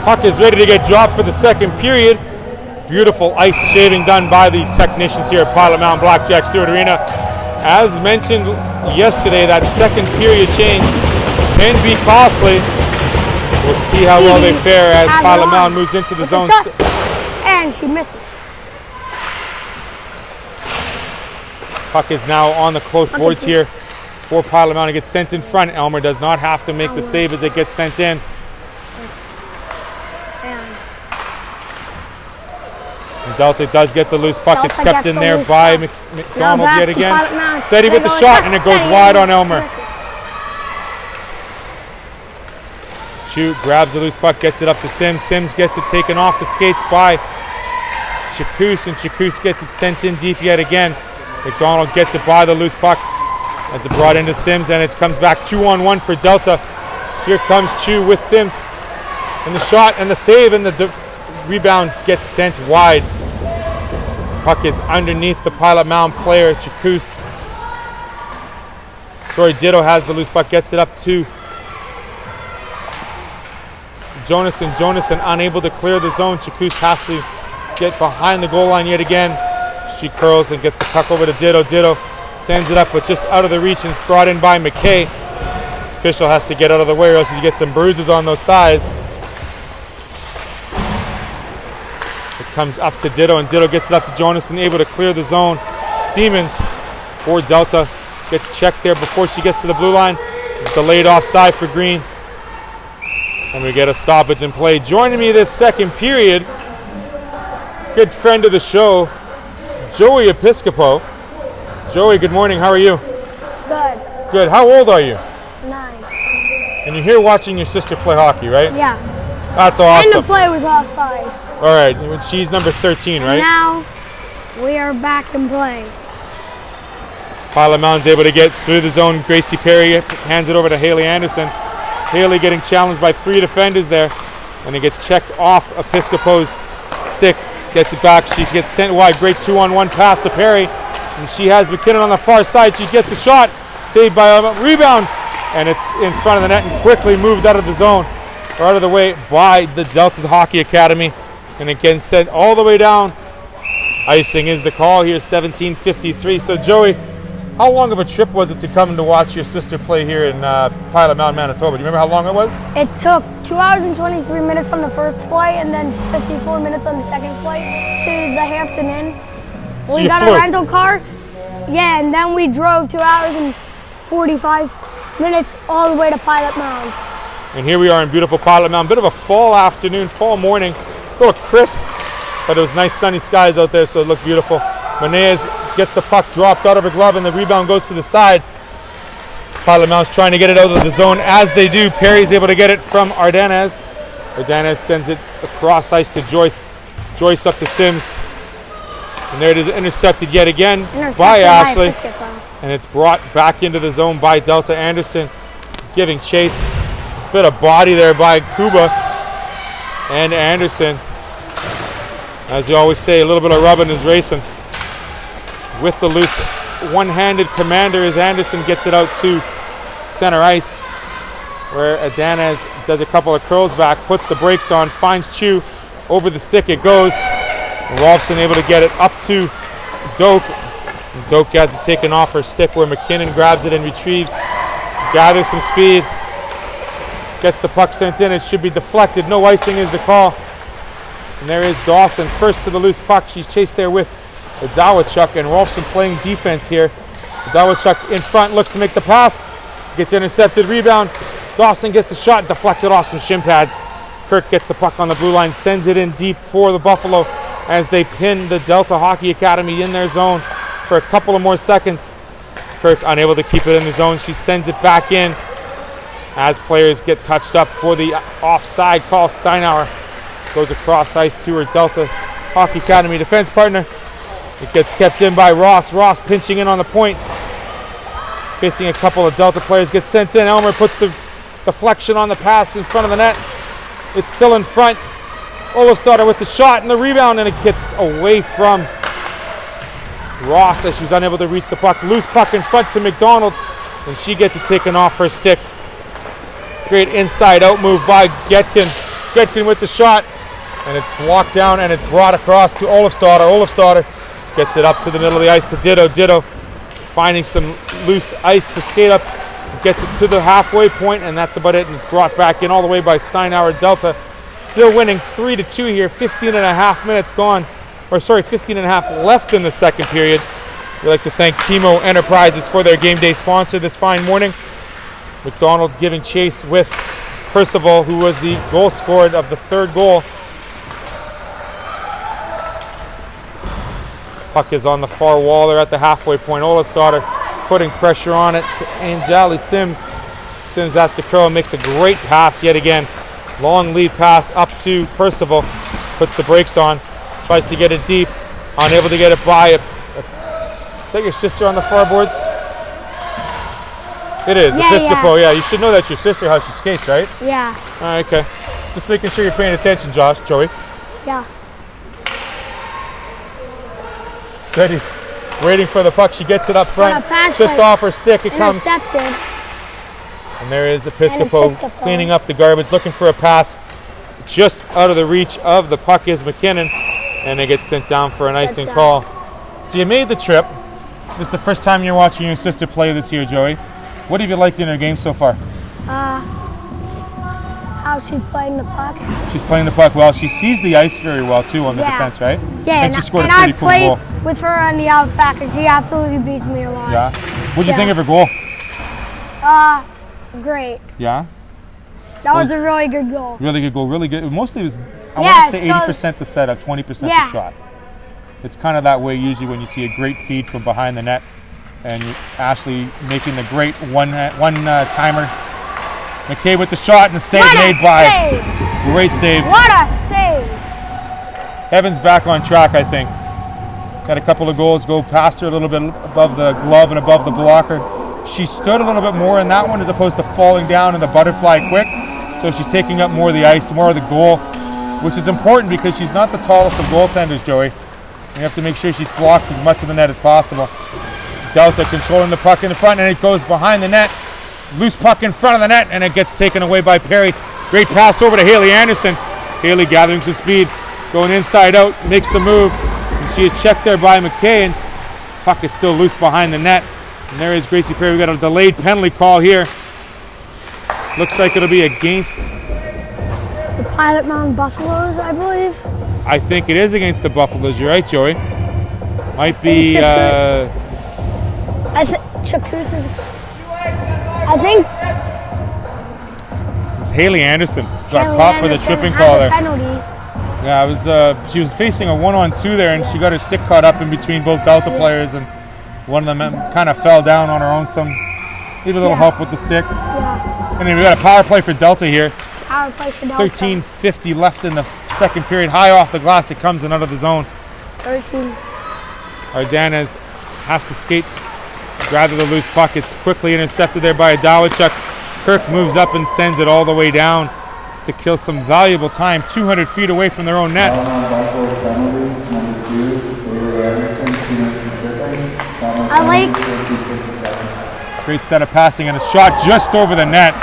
Puck is ready to get dropped for the second period. Beautiful ice shaving done by the technicians here at Pilot Mound Blackjack Stewart Arena. As mentioned yesterday, that second period change can be costly. We'll see how well they fare as Pilot Mound moves into the zone. And she misses. Puck is now on the close boards here for Pilot Mound. It gets sent in front. Elmer does not have to make the save as it gets sent in. And Delta does get the loose puck. It's kept in there by McDonald yet again. Seti with the shot, and it goes wide on Elmer. Shoot, grabs the loose puck, gets it up to Sims. Sims gets it taken off the skates by Chakous, and Chakous gets it sent in deep yet again. McDonald gets it by the loose puck. As it brought into Sims, and it comes back 2-on-1 for Delta. Here comes Chu with Sims. And the shot and the save, and the rebound gets sent wide. Puck is underneath the Pilot Mound player, Chakous. Ditto has the loose puck, gets it up to Jonason. Jonason unable to clear the zone. Chakous has to get behind the goal line yet again. She curls and gets the puck over to Ditto. Ditto sends it up, but just out of the reach, and it's brought in by McKay. Official has to get out of the way, or else you get some bruises on those thighs. It comes up to Ditto, and Ditto gets it up to Jonason, able to clear the zone. Siemens for Delta gets checked there before she gets to the blue line. Delayed offside for Green. And we get a stoppage in play. Joining me this second period, good friend of the show, Joey Episcopo. Joey, good morning. How are you? Good. Good. How old are you? 9. And you're here watching your sister play hockey, right? Yeah. That's awesome. And the play was offside. All right. She's number 13, right? Now we are back in play. Pilot Mound's able to get through the zone. Gracie Perry hands it over to Haley Anderson. Haley getting challenged by 3 defenders there. And it gets checked off Episcopo's stick. Gets it back. She gets sent wide. Great 2-on-1 pass to Perry. And she has McKinnon on the far side. She gets the shot. Saved by a rebound. And it's in front of the net and quickly moved out of the zone. Or out of the way by the Delta Hockey Academy. And again sent all the way down. Icing is the call here, 17:53. So Joey, how long of a trip was it to come to watch your sister play here in Pilot Mound, Manitoba? Do you remember how long it was? It took 2 hours and 23 minutes on the first flight, and then 54 minutes on the second flight to the Hampton Inn. So we got a rental car, yeah, and then we drove 2 hours and 45 minutes all the way to Pilot Mound. And here we are in beautiful Pilot Mound. Bit of a fall afternoon, fall morning, a little crisp, but it was nice sunny skies out there, so it looked beautiful. Menez gets the puck dropped out of her glove, and the rebound goes to the side. Pilot Mound's trying to get it out of the zone as they do. Perry's able to get it from Ardenez. Ardenez sends it across ice to Joyce. Joyce up to Sims. And there it is, intercepted yet again by Ashley. And it's brought back into the zone by Delta. Anderson giving chase. Bit of body there by Kuba. And Anderson, as you always say, a little bit of rubbing is racing. With the loose one-handed commander as Anderson gets it out to center ice, where Adanez does a couple of curls back, puts the brakes on, finds Chu over the stick. It goes. Rolfson able to get it up to Doak. Doak gets it taken off her stick, where McKinnon grabs it and retrieves, gathers some speed, gets the puck sent in. It should be deflected. No icing is the call. And there is Dawson first to the loose puck. She's chased there with Dawachuk, and Rolfson playing defense here. Dawachuk in front, looks to make the pass, gets intercepted, rebound. Dawson gets the shot, deflected off some shin pads. Kirk gets the puck on the blue line, sends it in deep for the Buffalo as they pin the Delta Hockey Academy in their zone for a couple of more seconds. Kirk unable to keep it in the zone. She sends it back in as players get touched up for the offside call. Steinauer goes across ice to her Delta Hockey Academy defense partner. It gets kept in by Ross. Ross pinching in on the point. Facing a couple of Delta players, gets sent in. Elmer puts the deflection on the pass in front of the net. It's still in front. Olofsdotter with the shot and the rebound, and it gets away from Ross as she's unable to reach the puck. Loose puck in front to McDonald, and she gets it taken off her stick. Great inside out move by Getkin. Getkin with the shot, and it's blocked down, and it's brought across to Olofsdottir. Olofsdottir gets it up to the middle of the ice to Ditto. Ditto finding some loose ice to skate up, gets it to the halfway point, and that's about it, and it's brought back in all the way by Steinauer. Delta still winning 3-2 here, 15 and a half minutes gone, or sorry, 15 and a half left in the second period. We'd like to thank Timo Enterprises for their game day sponsor this fine morning. McDonald giving chase with Percival, who was the goal scorer of the third goal. Puck is on the far wall. They're at the halfway point. Olofsdottir putting pressure on it to Anjali Sims. Sims has to curl and makes a great pass yet again. Long lead pass up to Percival. Puts the brakes on. Tries to get it deep. Unable to get it by. Is that your sister on the far boards? It is. Yeah, Episcopo. Yeah, you should know that's your sister, how she skates, right? Yeah. All right, okay. Just making sure you're paying attention, Joey. Yeah. Steady, waiting for the puck. She gets it up front, just off her stick. It comes. And there is Episcopo cleaning up the garbage, looking for a pass. Just out of the reach of the puck is McKinnon, and they get sent down for an icing call. So you made the trip. This is the first time you're watching your sister play this year, Joey. What have you liked in her game so far? How she's playing the puck. She's playing the puck well. She sees the ice very well too on the defense, right? Yeah, and she scored a pretty cool goal. I played with her on the outback, and she absolutely beats me a lot. Yeah. What did you think of her goal? Great. Yeah. That was a really good goal. Really good goal. Really good. Mostly it was. I want to say 80% the setup, 20% the shot. It's kind of that way usually when you see a great feed from behind the net, and Ashley making the great one-timer. McKay with the shot and the save made by. Great save. What a save. Evan's back on track, I think. Got a couple of goals go past her a little bit above the glove and above the blocker. She stood a little bit more in that one as opposed to falling down in the butterfly quick. So she's taking up more of the ice, more of the goal, which is important because she's not the tallest of goaltenders, Joey. You have to make sure she blocks as much of the net as possible. Delta controlling the puck in the front, and it goes behind the net. Loose puck in front of the net, and it gets taken away by Perry. Great pass over to Haley Anderson. Haley gathering some speed, going inside out, makes the move. And she is checked there by McKay, and puck is still loose behind the net. And there is Gracie Perry. We got a delayed penalty call here. Looks like it'll be against the Pilot Mound Buffaloes, I believe. I think it is against the Buffaloes. You're right, Joey. Might be. I think it was Haley Anderson got caught for the tripping call there. Penalty. Yeah, it was. She was facing a 1-on-2 there, and she got her stick caught up in between both Delta players, and one of them kind of fell down on her own. Need a little help with the stick. Yeah. And then we got a power play for Delta here. Power play for Delta. 13:50 left in the second period. High off the glass, it comes in out of the zone. 13. Ardanes has to skate, gather the loose puck. It's quickly intercepted there by Adawachuk. Kirk moves up and sends it all the way down to kill some valuable time, 200 feet away from their own net. I like. Great set of passing and a shot just over the net.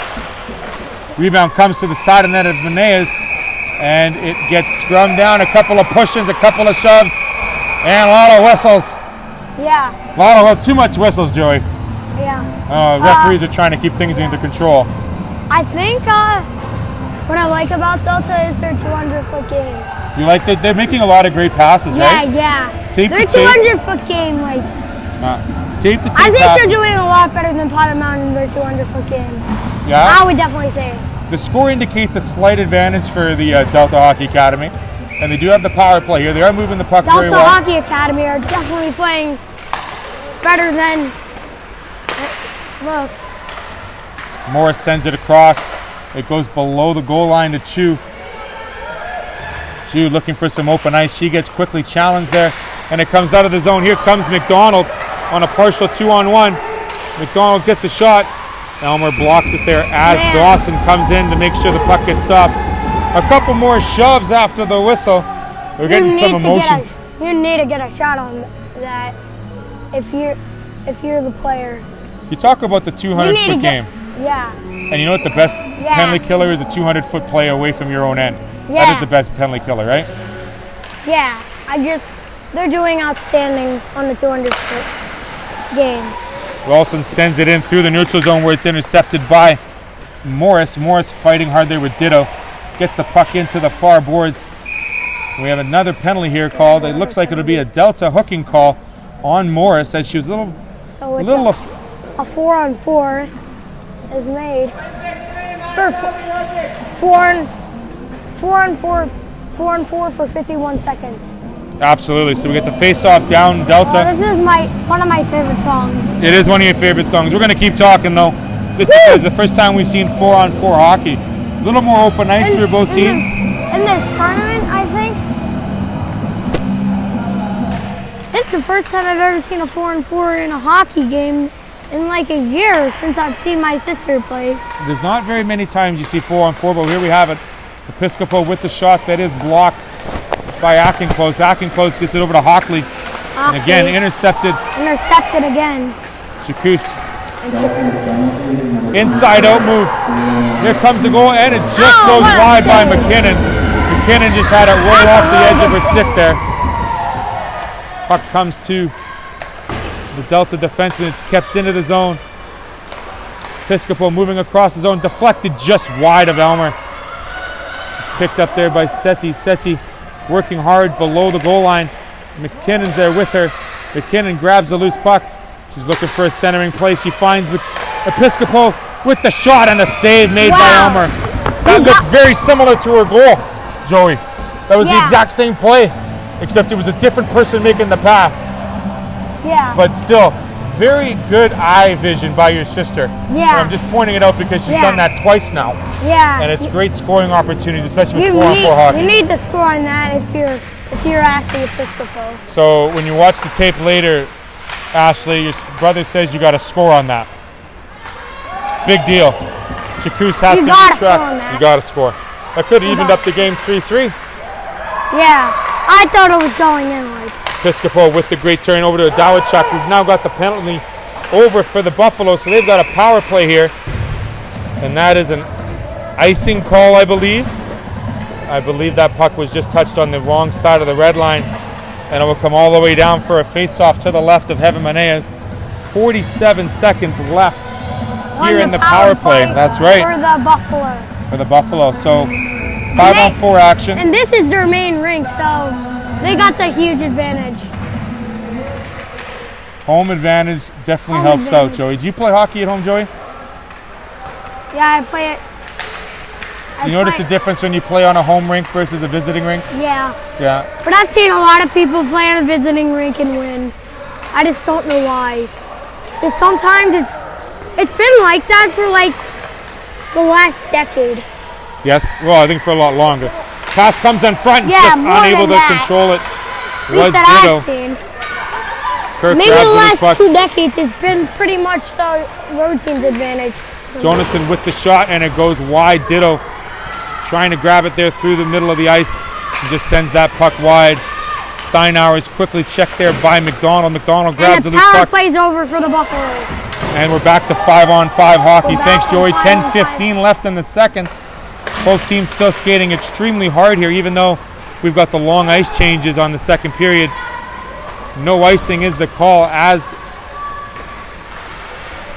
Rebound comes to the side of the net of Meneas, and it gets scrummed down. A couple of push-ins, a couple of shoves, and a lot of whistles. Yeah. Too much whistles, Joey. Yeah. Referees are trying to keep things under control. I think what I like about Delta is their 200-foot game. You like that? They're making a lot of great passes, right? Yeah. Tape their 200-foot game, like. Tape the tape I think passes. they're doing a lot better than Potter Mountain in their 200-foot game. Yeah. I would definitely say. The score indicates a slight advantage for the Delta Hockey Academy, and they do have the power play here. They are moving the puck very well. Delta Hockey Academy are definitely playing better than looks. Morris sends it across. It goes below the goal line to Chu. Chu looking for some open ice. She gets quickly challenged there, and it comes out of the zone. Here comes McDonald on a partial 2-on-1. McDonald gets the shot. Elmer blocks it there as Dawson comes in to make sure the puck gets stopped. A couple more shoves after the whistle. We're getting some emotions. You need to get a shot on that if you're the player. You talk about the 200-foot game. Yeah. And you know what the best penalty killer is? A 200-foot play away from your own end. Yeah. That is the best penalty killer, right? Yeah, they're doing outstanding on the 200-foot game. Ralston sends it in through the neutral zone where it's intercepted by Morris. Morris fighting hard there with Ditto. Gets the puck into the far boards. We have another penalty here called. It looks like it'll be a Delta hooking call on Morris as she was a four-on-four is made. For four-on-four for 51 seconds. Absolutely. So we get the face-off down Delta. This is one of my favorite songs. It is one of your favorite songs. We're going to keep talking though, just because the first time we've seen 4-on-4 hockey. A little more open ice for both teams. In this tournament, I think, this is the first time I've ever seen a 4-on-4 in a hockey game in like a year since I've seen my sister play. There's not very many times you see 4-on-4, but here we have it. Episcopo with the shot that is blocked by Akenclose. Akenclose gets it over to Hockley. And again, intercepted. Intercepted again. Chakous. Inside out move. Here comes the goal, and it just goes wide by McKinnon. McKinnon just had it roll off the edge of her stick there. Puck comes to the Delta defenseman. It's kept into the zone. Episcopo moving across the zone, deflected just wide of Elmer. It's picked up there by Seti. Seti working hard below the goal line. McKinnon's there with her. McKinnon grabs the loose puck. She's looking for a centering play. She finds Episcopo with the shot and a save made by Elmer. That looked very similar to her goal, Joey. That was the exact same play, except it was a different person making the pass. Yeah. But still, very good eye vision by your sister. Yeah. And I'm just pointing it out because she's done that twice now. Yeah. And it's great scoring opportunities, especially with 4-on-4 hockey. You need to score on that if you're asking Episcopo. So when you watch the tape later, Ashley, your brother says you got to score on that. Big deal. Chakous has to retract. You got to score. That could have evened up the game 3-3. Yeah, I thought it was going in like. Episcopo with the great turn over to Dawachuk. We've now got the penalty over for the Buffalo, so they've got a power play here. And that is an icing call, I believe. I believe that puck was just touched on the wrong side of the red line. And it will come all the way down for a face-off to the left of Heaven Maneas. 47 seconds left here in the power play. That's right. For the Buffalo. For the Buffalo. So 5-on-4 action. And this is their main rink, so they got the huge advantage. Home advantage definitely helps out, Joey. Do you play hockey at home, Joey? Yeah, I play it. Do you notice the difference when you play on a home rink versus a visiting rink? Yeah. Yeah. But I've seen a lot of people play on a visiting rink and win. I just don't know why. Because sometimes it's been like that for like the last decade. Yes, well, I think for a lot longer. Pass comes in front, yeah, just unable to control it. Was Ditto. I've seen. Maybe the last 2 decades, it's been pretty much the road team's advantage. Jonathan with the shot, and it goes wide. Ditto trying to grab it there through the middle of the ice. He just sends that puck wide. Steinauer is quickly checked there by McDonald. McDonald grabs the loose puck. And the power plays over for the Buffaloes. And we're back to 5-on-5 hockey. Thanks, Joey. 10:15 left in the second. Both teams still skating extremely hard here, even though we've got the long ice changes on the second period. No icing is the call, as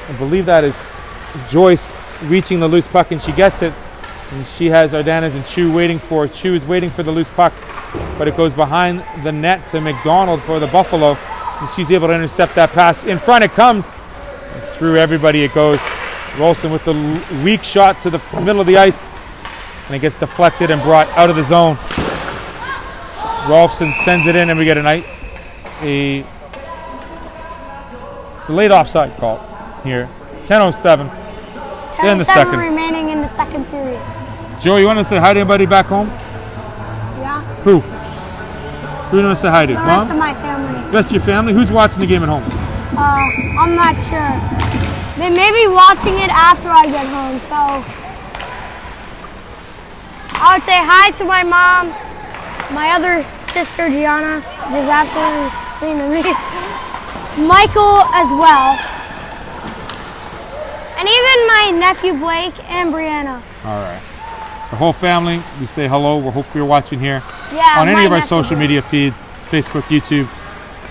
I believe that is Joyce reaching the loose puck, and she gets it. And she has Ardanas and Chu waiting for. Chu is waiting for the loose puck, but it goes behind the net to McDonald for the Buffalo. And she's able to intercept that pass. In front it comes. And through everybody it goes. Rolson with the weak shot to the middle of the ice. And it gets deflected and brought out of the zone. Rolfson sends it in, and we get a late offside call here. 10:07 in the second. Remaining in the second period. Joey, you want to say hi to anybody back home? Yeah. Who? Who do you want to say hi to? The Mom? rest of my family. Rest of your family? Who's watching the game at home? I'm not sure. They may be watching it after I get home, so I would say hi to my mom, my other sister Gianna, which is absolutely mean to me, Michael as well, And even my nephew Blake and Brianna. All right. The whole family, we say hello. We hope you're watching here Yeah. on any my of our nephew social Blake. media feeds, Facebook, YouTube,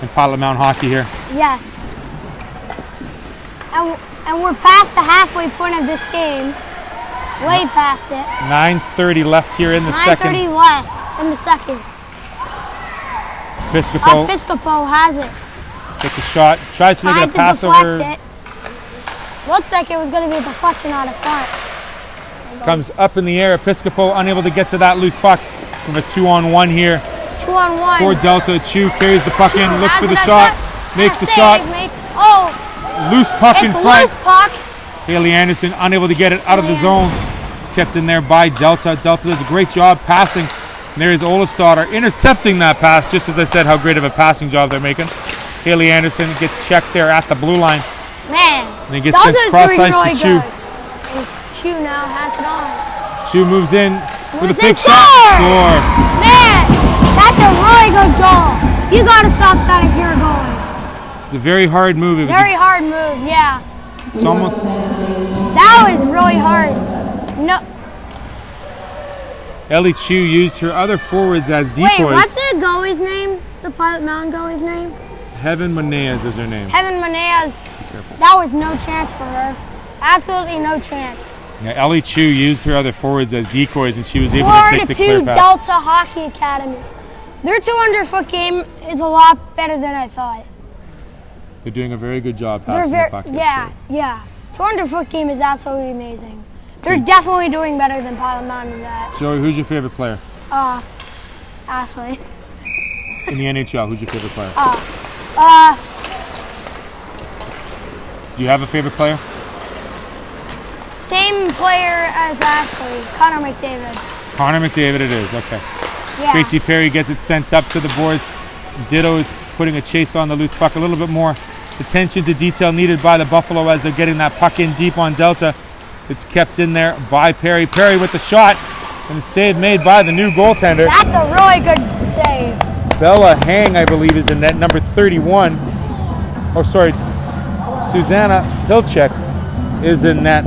and Pilot Mound Hockey here. Yes. And we're past the halfway point of this game. Way past it. 9:30 left here in the 9:30 second. left in the second. Piscopo Piscopo has it. gets a shot, tries to make it a pass deflect over. it. Looked like it was going to be a deflection out of front. Comes up in the air. Piscopo unable to get to that loose puck. From a 2-on-1 here. 2-on-1. For Delta, Chu carries the puck Chu in, looks has for the it at shot, that- makes the save shot. made. Oh, Loose puck in it's a front. loose puck. Haley Anderson unable to get it out of the zone. It's kept in there by Delta. Delta does a great job passing. And there is Olafsdotter intercepting that pass, just as I said how great of a passing job they're making. Haley Anderson gets checked there at the blue line. Man. And he gets sent Delta's cross doing ice really to Chu. good. And Chu now has it on. Chu moves in with a Moves big in, shot. Score! Man, that's a really good goal. You got to stop that if you're a goalie. It's a very hard move. It was Very hard move, yeah. it's almost That was really hard. No. Ellie Chu used her other forwards as decoys. Wait, what's the goalie's name? The Pilot Mound goalie's name? Heaven Menez is her name. Heaven Menez. Careful. That was no chance for her. Absolutely no chance. Yeah, Ellie Chu used her other forwards as decoys, and she was able to take the clear 4-2 pass. Delta Hockey Academy. Their 200-foot game is a lot better than I thought. They're doing a very good job They're passing very, the puck. yeah. 200-foot game is absolutely amazing. They're definitely doing better than Pilot Mound in that. Joey, who's your favorite player Ashley. in the NHL? Who's your favorite player? Do you have a favorite player? Same player as Ashley, Connor McDavid. Connor McDavid it is, okay. Yeah. Gracie Perry gets it sent up to the boards. Ditto is putting a chase on the loose puck. A little bit more attention to detail needed by the Buffalo as they're getting that puck in deep on Delta. It's kept in there by Perry. Perry with the shot, and the save made by the new goaltender. That's a really good save. Bella Hang, I believe, is in net, number 31. Oh, sorry. Susanna Pilchek is in net.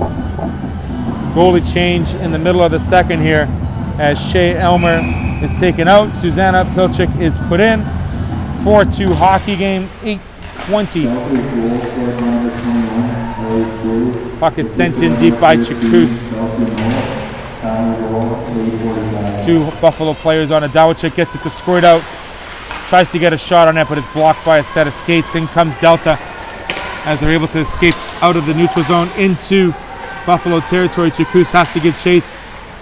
Goalie change in the middle of the second here as Shea Elmer is taken out. Susanna Pilchik is put in. 4-2 hockey game, 8:20. Puck is sent in deep by Chakous. Two Buffalo players on it. Dawachik gets it to squirt out. Tries to get a shot on it, but it's blocked by a set of skates. In comes Delta as they're able to escape out of the neutral zone into Buffalo territory. Chakous has to give chase.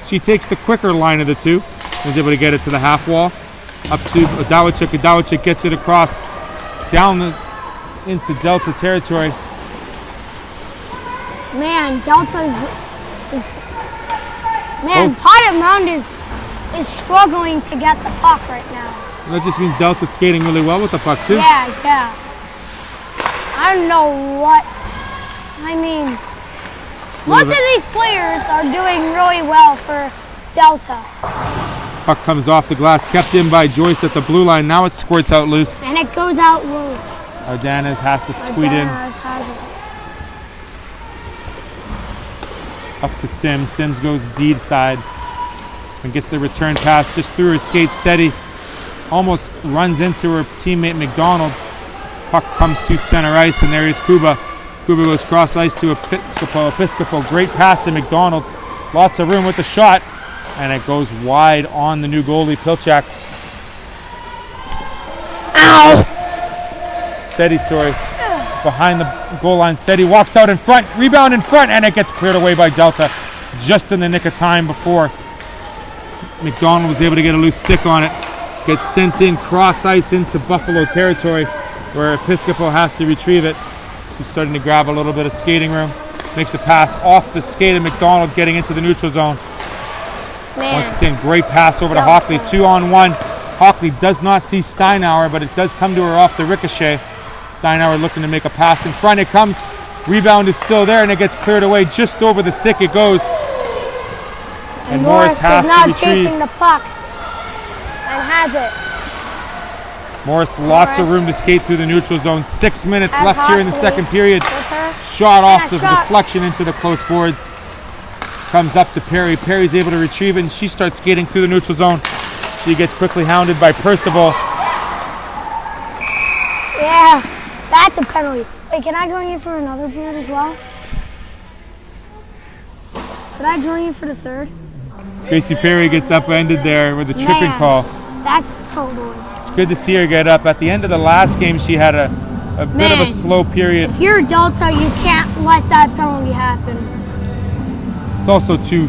She takes the quicker line of the two. Was able to get it to the half wall. Up to Dawachik. Dawachik gets it across down into Delta territory. Man, Delta is man, Pilot Mound is struggling to get the puck right now. That just means Delta's skating really well with the puck too. Yeah. I don't know what. I mean, most of these players are doing really well for Delta. Puck comes off the glass, kept in by Joyce at the blue line. Now it squirts out loose. And it goes out loose. Ardanas has to squeeze in. Has it. Up to Sims. Sims goes deed side and gets the return pass just through her skates. Seti almost runs into her teammate McDonald. Puck comes to center ice, and there is Kuba. Kuba goes cross ice to Episcopo. Great pass to McDonald. Lots of room with the shot, and it goes wide on the new goalie, Pilchak. Ow! Seti, behind the goal line. Seti walks out in front, rebound in front, and it gets cleared away by Delta just in the nick of time before McDonald was able to get a loose stick on it. Gets sent in cross ice into Buffalo territory where Episcopo has to retrieve it. She's starting to grab a little bit of skating room. Makes a pass off the skate of McDonald getting into the neutral zone. Man. Once it's in, great pass over to Hockley. 2-on-1. Hockley does not see Steinauer, but it does come to her off the ricochet. Steinauer looking to make a pass in front. It comes. Rebound is still there, and it gets cleared away just over the stick. It goes. And Morris has is now to retrieve. chasing the puck and has it. Morris, lots of room to skate through the neutral zone. 6 minutes left here in the second period. Her. Shot off the deflection into the close boards. Comes up to Perry. Perry's able to retrieve it, and she starts skating through the neutral zone. She gets quickly hounded by Percival. Yeah, that's a penalty. Wait, can I join you for another period as well? Could I join you for the third? Gracie Perry gets upended there with a tripping call. That's totally. It's good to see her get up. At the end of the last game, she had a bit of a slow period. If you're Delta, you can't let that penalty happen. It's also two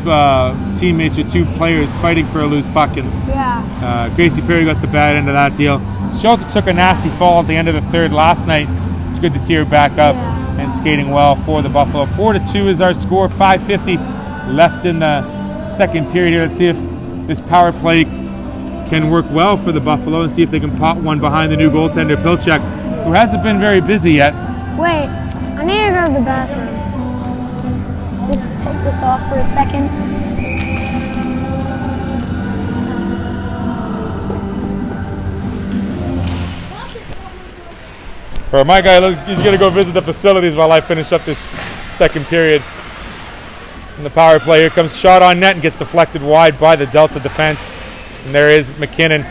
teammates or two players fighting for a loose puck, and Gracie Perry got the bad end of that deal. She also took a nasty fall at the end of the third last night. It's good to see her back up and skating well for the Buffalo. 4-2 is our score. 5:50 left in the second period here. Let's see if this power play can work well for the Buffalo and see if they can pot one behind the new goaltender, Pilchek, who hasn't been very busy yet. Wait, I need to go to the bathroom. Just take this off for a second. For my guy, he's going to go visit the facilities while I finish up this second period. In the power play, here comes shot on net and gets deflected wide by the Delta defense. And there is McKinnon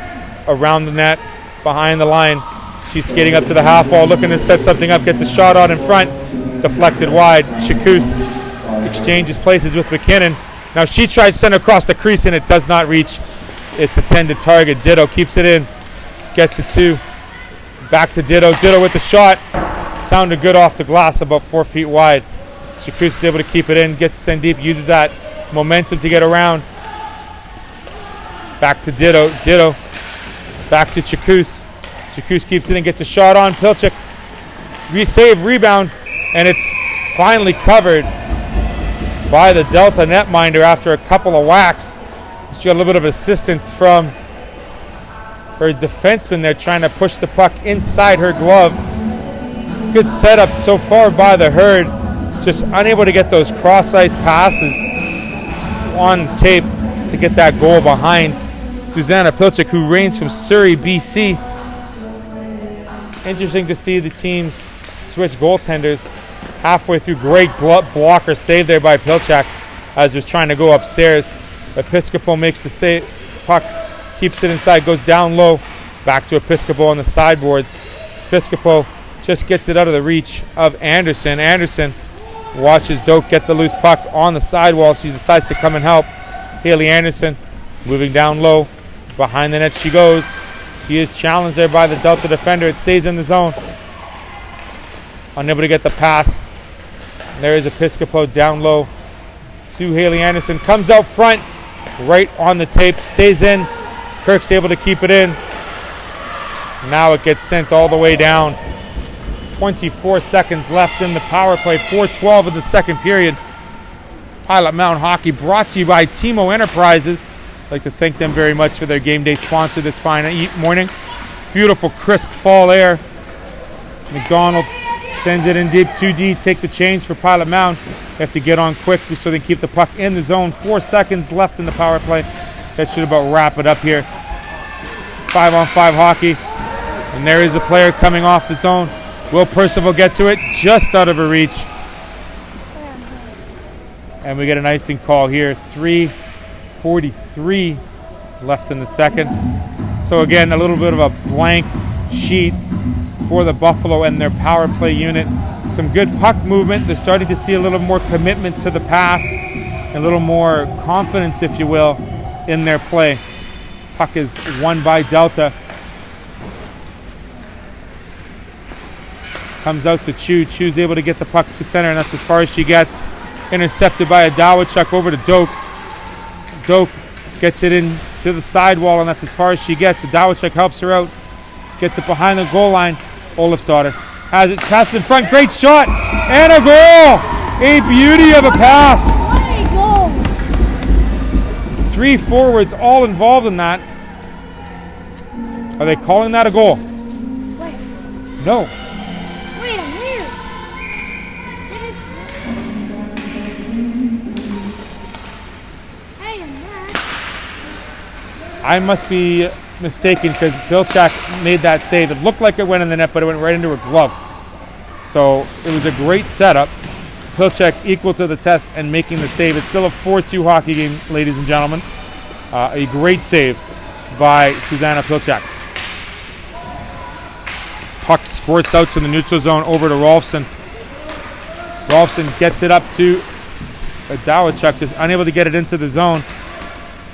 around the net, behind the line. She's skating up to the half wall, looking to set something up, gets a shot on in front, deflected wide. Chakous exchanges places with McKinnon. Now she tries to send across the crease and it does not reach its intended target. Ditto keeps it in, gets it to. Back to Ditto. Ditto with the shot. Sounded good off the glass, about 4 feet wide. Chakous is able to keep it in, gets sent deep, uses that momentum to get around. Back to Ditto. Ditto. Back to Chakous. Chakous keeps it in, gets a shot on. Pilchek. Save, rebound, and it's finally covered by the Delta netminder after a couple of whacks. She got a little bit of assistance from her defenseman there trying to push the puck inside her glove. Good setup so far by the Herd. Just unable to get those cross-ice passes on tape to get that goal behind Susanna Pilchek, who reigns from Surrey, BC. Interesting to see the teams switch goaltenders halfway through. Great blocker save there by Pilchek as he was trying to go upstairs. Episcopo makes the save. Puck keeps it inside, goes down low. Back to Episcopo on the sideboards. Episcopo just gets it out of the reach of Anderson. Anderson watches Doak get the loose puck on the sidewall. She decides to come and help. Haley Anderson moving down low. Behind the net she goes. She is challenged there by the Delta defender. It stays in the zone. Unable to get the pass. And there is Episcopo down low to Haley Anderson. Comes out front, right on the tape. Stays in. Kirk's able to keep it in. Now it gets sent all the way down. 24 seconds left in the power play. 4:12 in the second period. Pilot Mound Hockey brought to you by Timo Enterprises. I'd like to thank them very much for their game day sponsor this fine morning. Beautiful, crisp fall air. McDonald sends it in deep, 2D. Take the change for Pilot Mound. They have to get on quick so they can keep the puck in the zone. 4 seconds left in the power play. That should about wrap it up here. 5-on-5 hockey. And there is the player coming off the zone. Will Percival get to it? Just out of her reach. And we get an icing call here. 3:43 left in the second. So again, a little bit of a blank sheet for the Buffalo and their power play unit. Some good puck movement. They're starting to see a little more commitment to the pass, a little more confidence, if you will, in their play. Puck is won by Delta. Comes out to Chu. Chu's able to get the puck to center, and that's as far as she gets. Intercepted by Adawachuk over to Doak. Doak gets it in to the sidewall, and that's as far as she gets. Adawachuk helps her out. Gets it behind the goal line. Olafsdotter has it. Pass in front. Great shot. And a goal. A beauty of a pass. What a goal. 3 forwards all involved in that. Are they calling that a goal? Wait. No. Wait a minute. Hey, I must be mistaken because Pilchak made that save. It looked like it went in the net, but it went right into a glove. So it was a great setup. Pilchak equal to the test and making the save. It's still a 4-2 hockey game, ladies and gentlemen. A great save by Susanna Pilchak. Puck squirts out to the neutral zone over to Rolfson. Rolfson gets it up to Dawachuk, is unable to get it into the zone.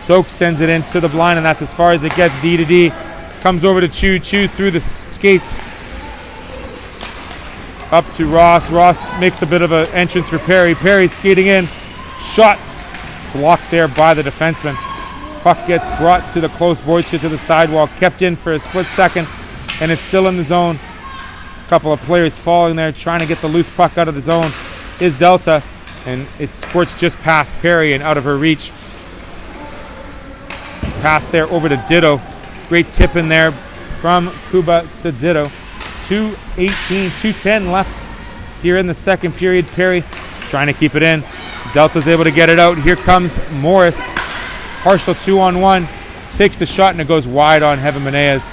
Doak sends it into the blind, and that's as far as it gets. D to D. Comes over to Chu. Chu through the skates. Up to Ross. Ross makes a bit of an entrance for Perry. Perry skating in. Shot blocked there by the defenseman. Puck gets brought to the close boards here to the sidewall. Kept in for a split second, and it's still in the zone. A couple of players falling there, trying to get the loose puck out of the zone is Delta, and it squirts just past Perry and out of her reach. Pass there over to Ditto. Great tip in there from Kuba to Ditto. 2:18, 2:10 left here in the second period. Perry trying to keep it in. Delta's able to get it out. Here comes Morris. Partial 2-on-1. Takes the shot and it goes wide on Heaven Menez.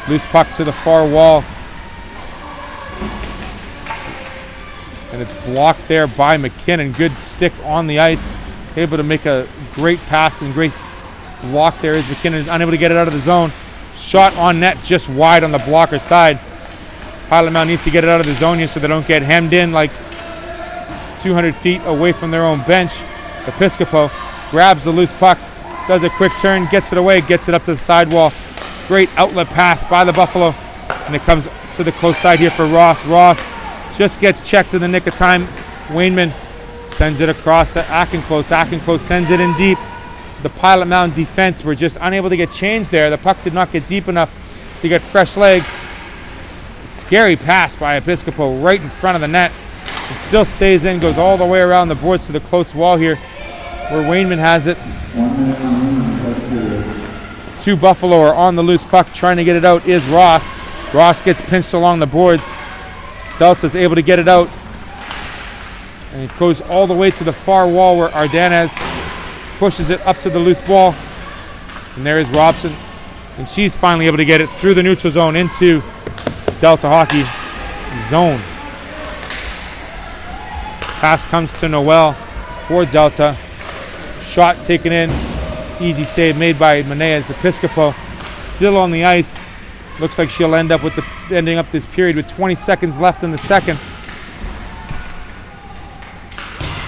Loose puck to the far wall. And it's blocked there by McKinnon. Good stick on the ice. Able to make a great pass and great block there as McKinnon is unable to get it out of the zone. Shot on net just wide on the blocker side. Pilot Mound needs to get it out of the zone here so they don't get hemmed in like 200 feet away from their own bench. Episcopo grabs the loose puck, does a quick turn, gets it away, gets it up to the sidewall. Great outlet pass by the Buffalo. And it comes to the close side here for Ross. Ross just gets checked in the nick of time. Wainman sends it across to Akenclose. Akenclose sends it in deep. The Pilot Mound defense were just unable to get changed there. The puck did not get deep enough to get fresh legs. Scary pass by Episcopo right in front of the net. It still stays in, goes all the way around the boards to the close wall here where Wainman has it. Two Buffalo are on the loose puck. Trying to get it out is Ross. Ross gets pinched along the boards. Delta's able to get it out. And it goes all the way to the far wall where Ardanez pushes it up to the loose ball. And there is Robson. And she's finally able to get it through the neutral zone into Delta hockey zone. Pass comes to Noel for Delta. Shot taken in. Easy save made by Menez. Episcopo still on the ice. Looks like she'll end up with ending up this period with 20 seconds left in the second.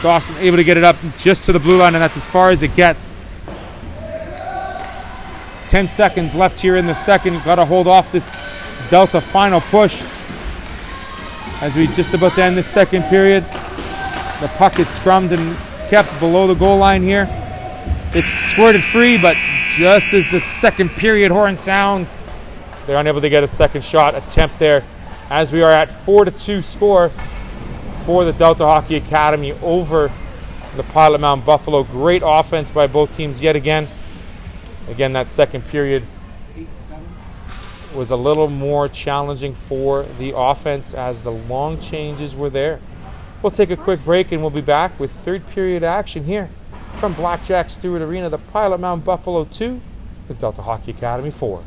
Dawson able to get it up just to the blue line, and that's as far as it gets. 10 seconds left here in the second. Got to hold off this Delta final push as we just about to end this second period. The puck is scrummed and kept below the goal line here. It's squirted free, but just as the second period horn sounds, they're unable to get a second shot attempt there as we are at 4-2 score for the Delta Hockey Academy over the Pilot Mound Buffalo. Great offense by both teams yet again. Again, that second period was a little more challenging for the offense as the long changes were there. We'll take a quick break and we'll be back with third period action here from Blackjack Stewart Arena, the Pilot Mound Buffalo 2, the Delta Hockey Academy 4.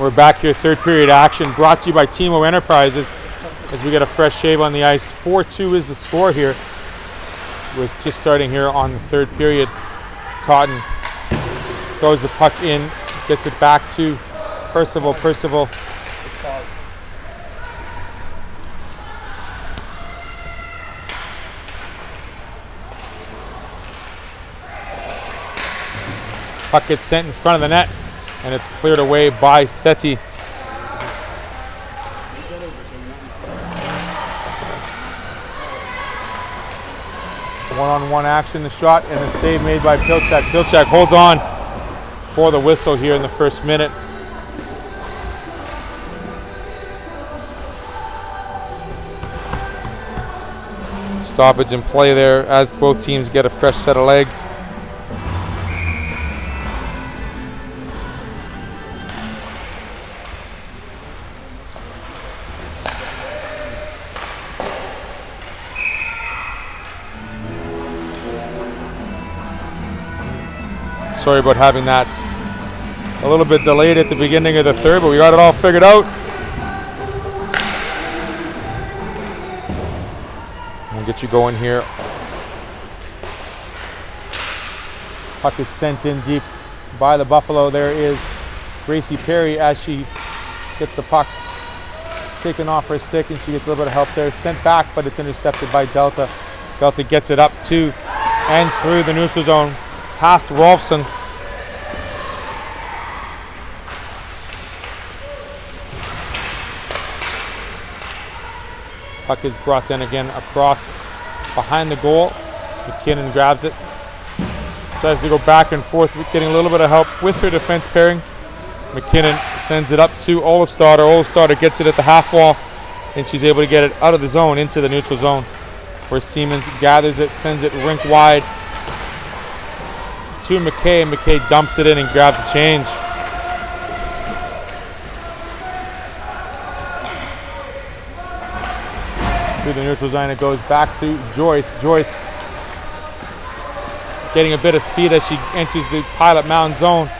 We're back here, third period action, brought to you by Timo Enterprises as we get a fresh shave on the ice. 4-2 is the score here. We're just starting here on the third period. Totten throws the puck in, gets it back to Percival. Puck gets sent in front of the net, and it's cleared away by Seti. One-on-one action, the shot, and the save made by Pilchak. Pilchak holds on for the whistle here in the first minute. Stoppage in play there as both teams get a fresh set of legs. Sorry about having that a little bit delayed at the beginning of the third, but we got it all figured out. We'll get you going here. Puck is sent in deep by the Buffalo. There is Gracie Perry as she gets the puck taken off her stick, and she gets a little bit of help there. Sent back, but it's intercepted by Delta. Delta gets it up to and through the neutral zone, past Rolfson. Puck is brought then again across behind the goal. McKinnon grabs it. Tries to go back and forth, getting a little bit of help with her defense pairing. McKinnon sends it up to Olofsdottir. Olofsdottir gets it at the half wall, and she's able to get it out of the zone into the neutral zone, where Siemens gathers it, sends it rink wide to McKay. McKay dumps it in and grabs the change. Through the neutral zone, it goes back to Joyce. Joyce getting a bit of speed as she enters the Pilot Mound zone.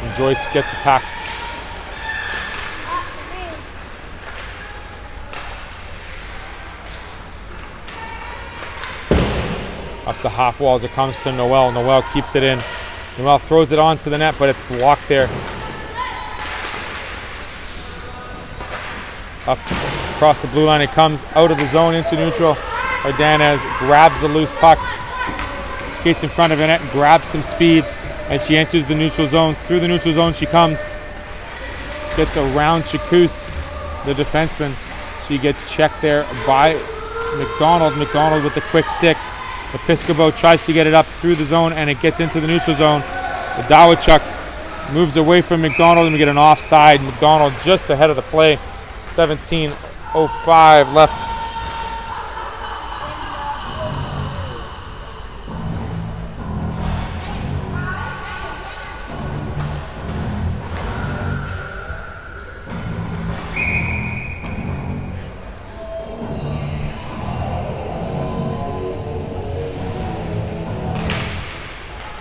And Joyce gets the puck. Up the half wall as it comes to Noel. Noel keeps it in. Noel throws it onto the net, but it's blocked there. Up across the blue line, it comes out of the zone into neutral. Ardanez grabs the loose puck, skates in front of the net, and grabs some speed as she enters the neutral zone. Through the neutral zone she comes, gets around Chakous, the defenseman. She gets checked there by McDonald. McDonald with the quick stick. Episcopo tries to get it up through the zone, and it gets into the neutral zone. Dawachuk moves away from McDonald, and we get an offside. McDonald just ahead of the play. 17:05 left.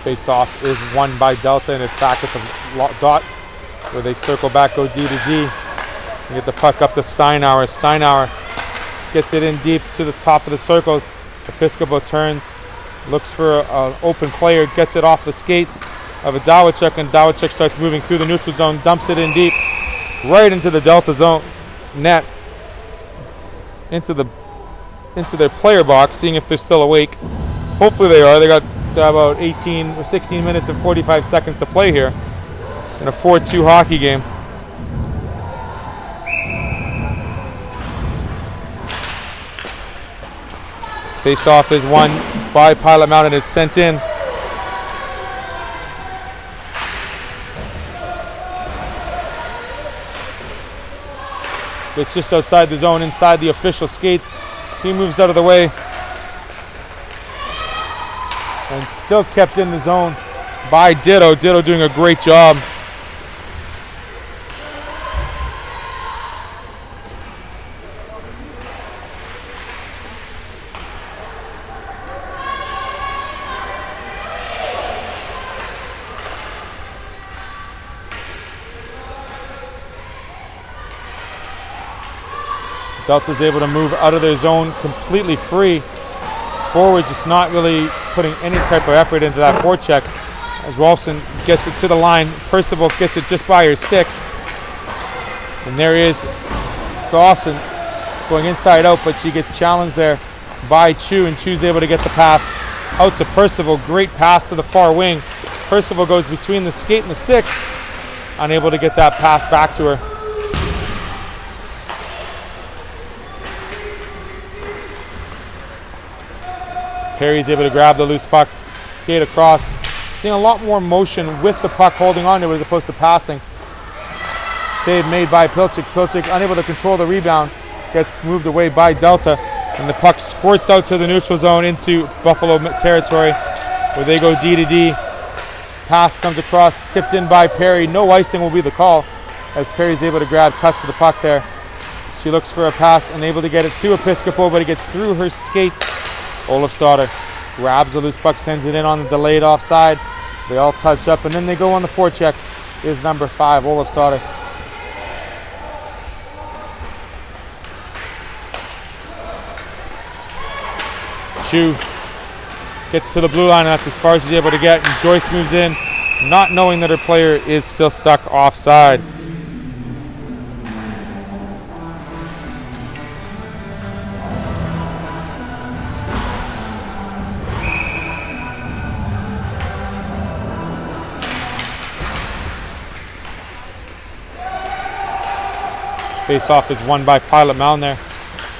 Face-off is won by Delta, and it's back at the dot where they circle back, go D to D. And get the puck up to Steinauer. Steinauer gets it in deep to the top of the circles. Episcopo turns, looks for an open player, gets it off the skates of a Dawachuk, and Dawachuk starts moving through the neutral zone, dumps it in deep, right into the Delta zone net, into their player box, seeing if they're still awake. Hopefully they are. They got about 18 or 16 minutes and 45 seconds to play here in a 4-2 hockey game. Face-off is won by Pilot Mound, and it's sent in. It's just outside the zone, inside the official skates. He moves out of the way. And still kept in the zone by Ditto. Ditto doing a great job. Delta's able to move out of their zone completely free. Forward just not really putting any type of effort into that forecheck. As Rolfson gets it to the line, Percival gets it just by her stick. And there is Dawson going inside out, but she gets challenged there by Chu, and Chu's able to get the pass out to Percival. Great pass to the far wing. Percival goes between the skate and the sticks, unable to get that pass back to her. Perry's able to grab the loose puck, skate across. Seeing a lot more motion with the puck holding on to it as opposed to passing. Save made by Pilchik. Pilchik unable to control the rebound. Gets moved away by Delta. And the puck squirts out to the neutral zone into Buffalo territory where they go D to D. Pass comes across, tipped in by Perry. No icing will be the call as Perry's able to grab touch of the puck there. She looks for a pass, unable to get it to Episcopo, but it gets through her skates. Olofsdotter grabs the loose puck, sends it in on the delayed offside. They all touch up, and then they go on the forecheck. Is number 5, Olofsdotter. Chu gets to the blue line, and that's as far as she's able to get. And Joyce moves in, not knowing that her player is still stuck offside. Face-off is won by Pilot Mound there.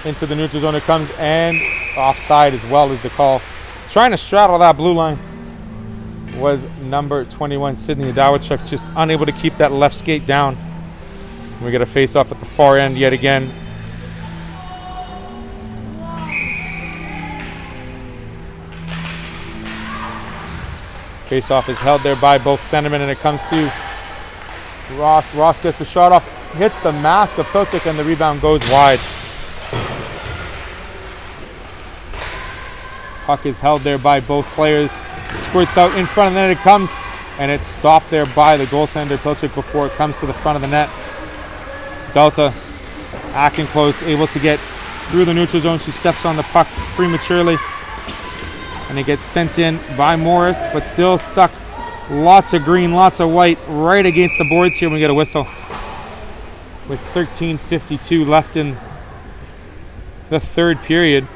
Into the neutral zone it comes, and offside as well as the call. Trying to straddle that blue line was number 21, Sydney Adawachuk, just unable to keep that left skate down. We get a face-off at the far end yet again. Face-off is held there by both centermen, and it comes to Ross. Ross gets the shot off, hits the mask of Pilchik, and the rebound goes wide. Puck is held there by both players. Squirts out in front, and then it comes, and it's stopped there by the goaltender Pilchik before it comes to the front of the net. Delta acting close, able to get through the neutral zone. She steps on the puck prematurely, and it gets sent in by Morris, but still stuck. Lots of green, lots of white right against the boards here. We get a whistle with 13:52 left in the third period.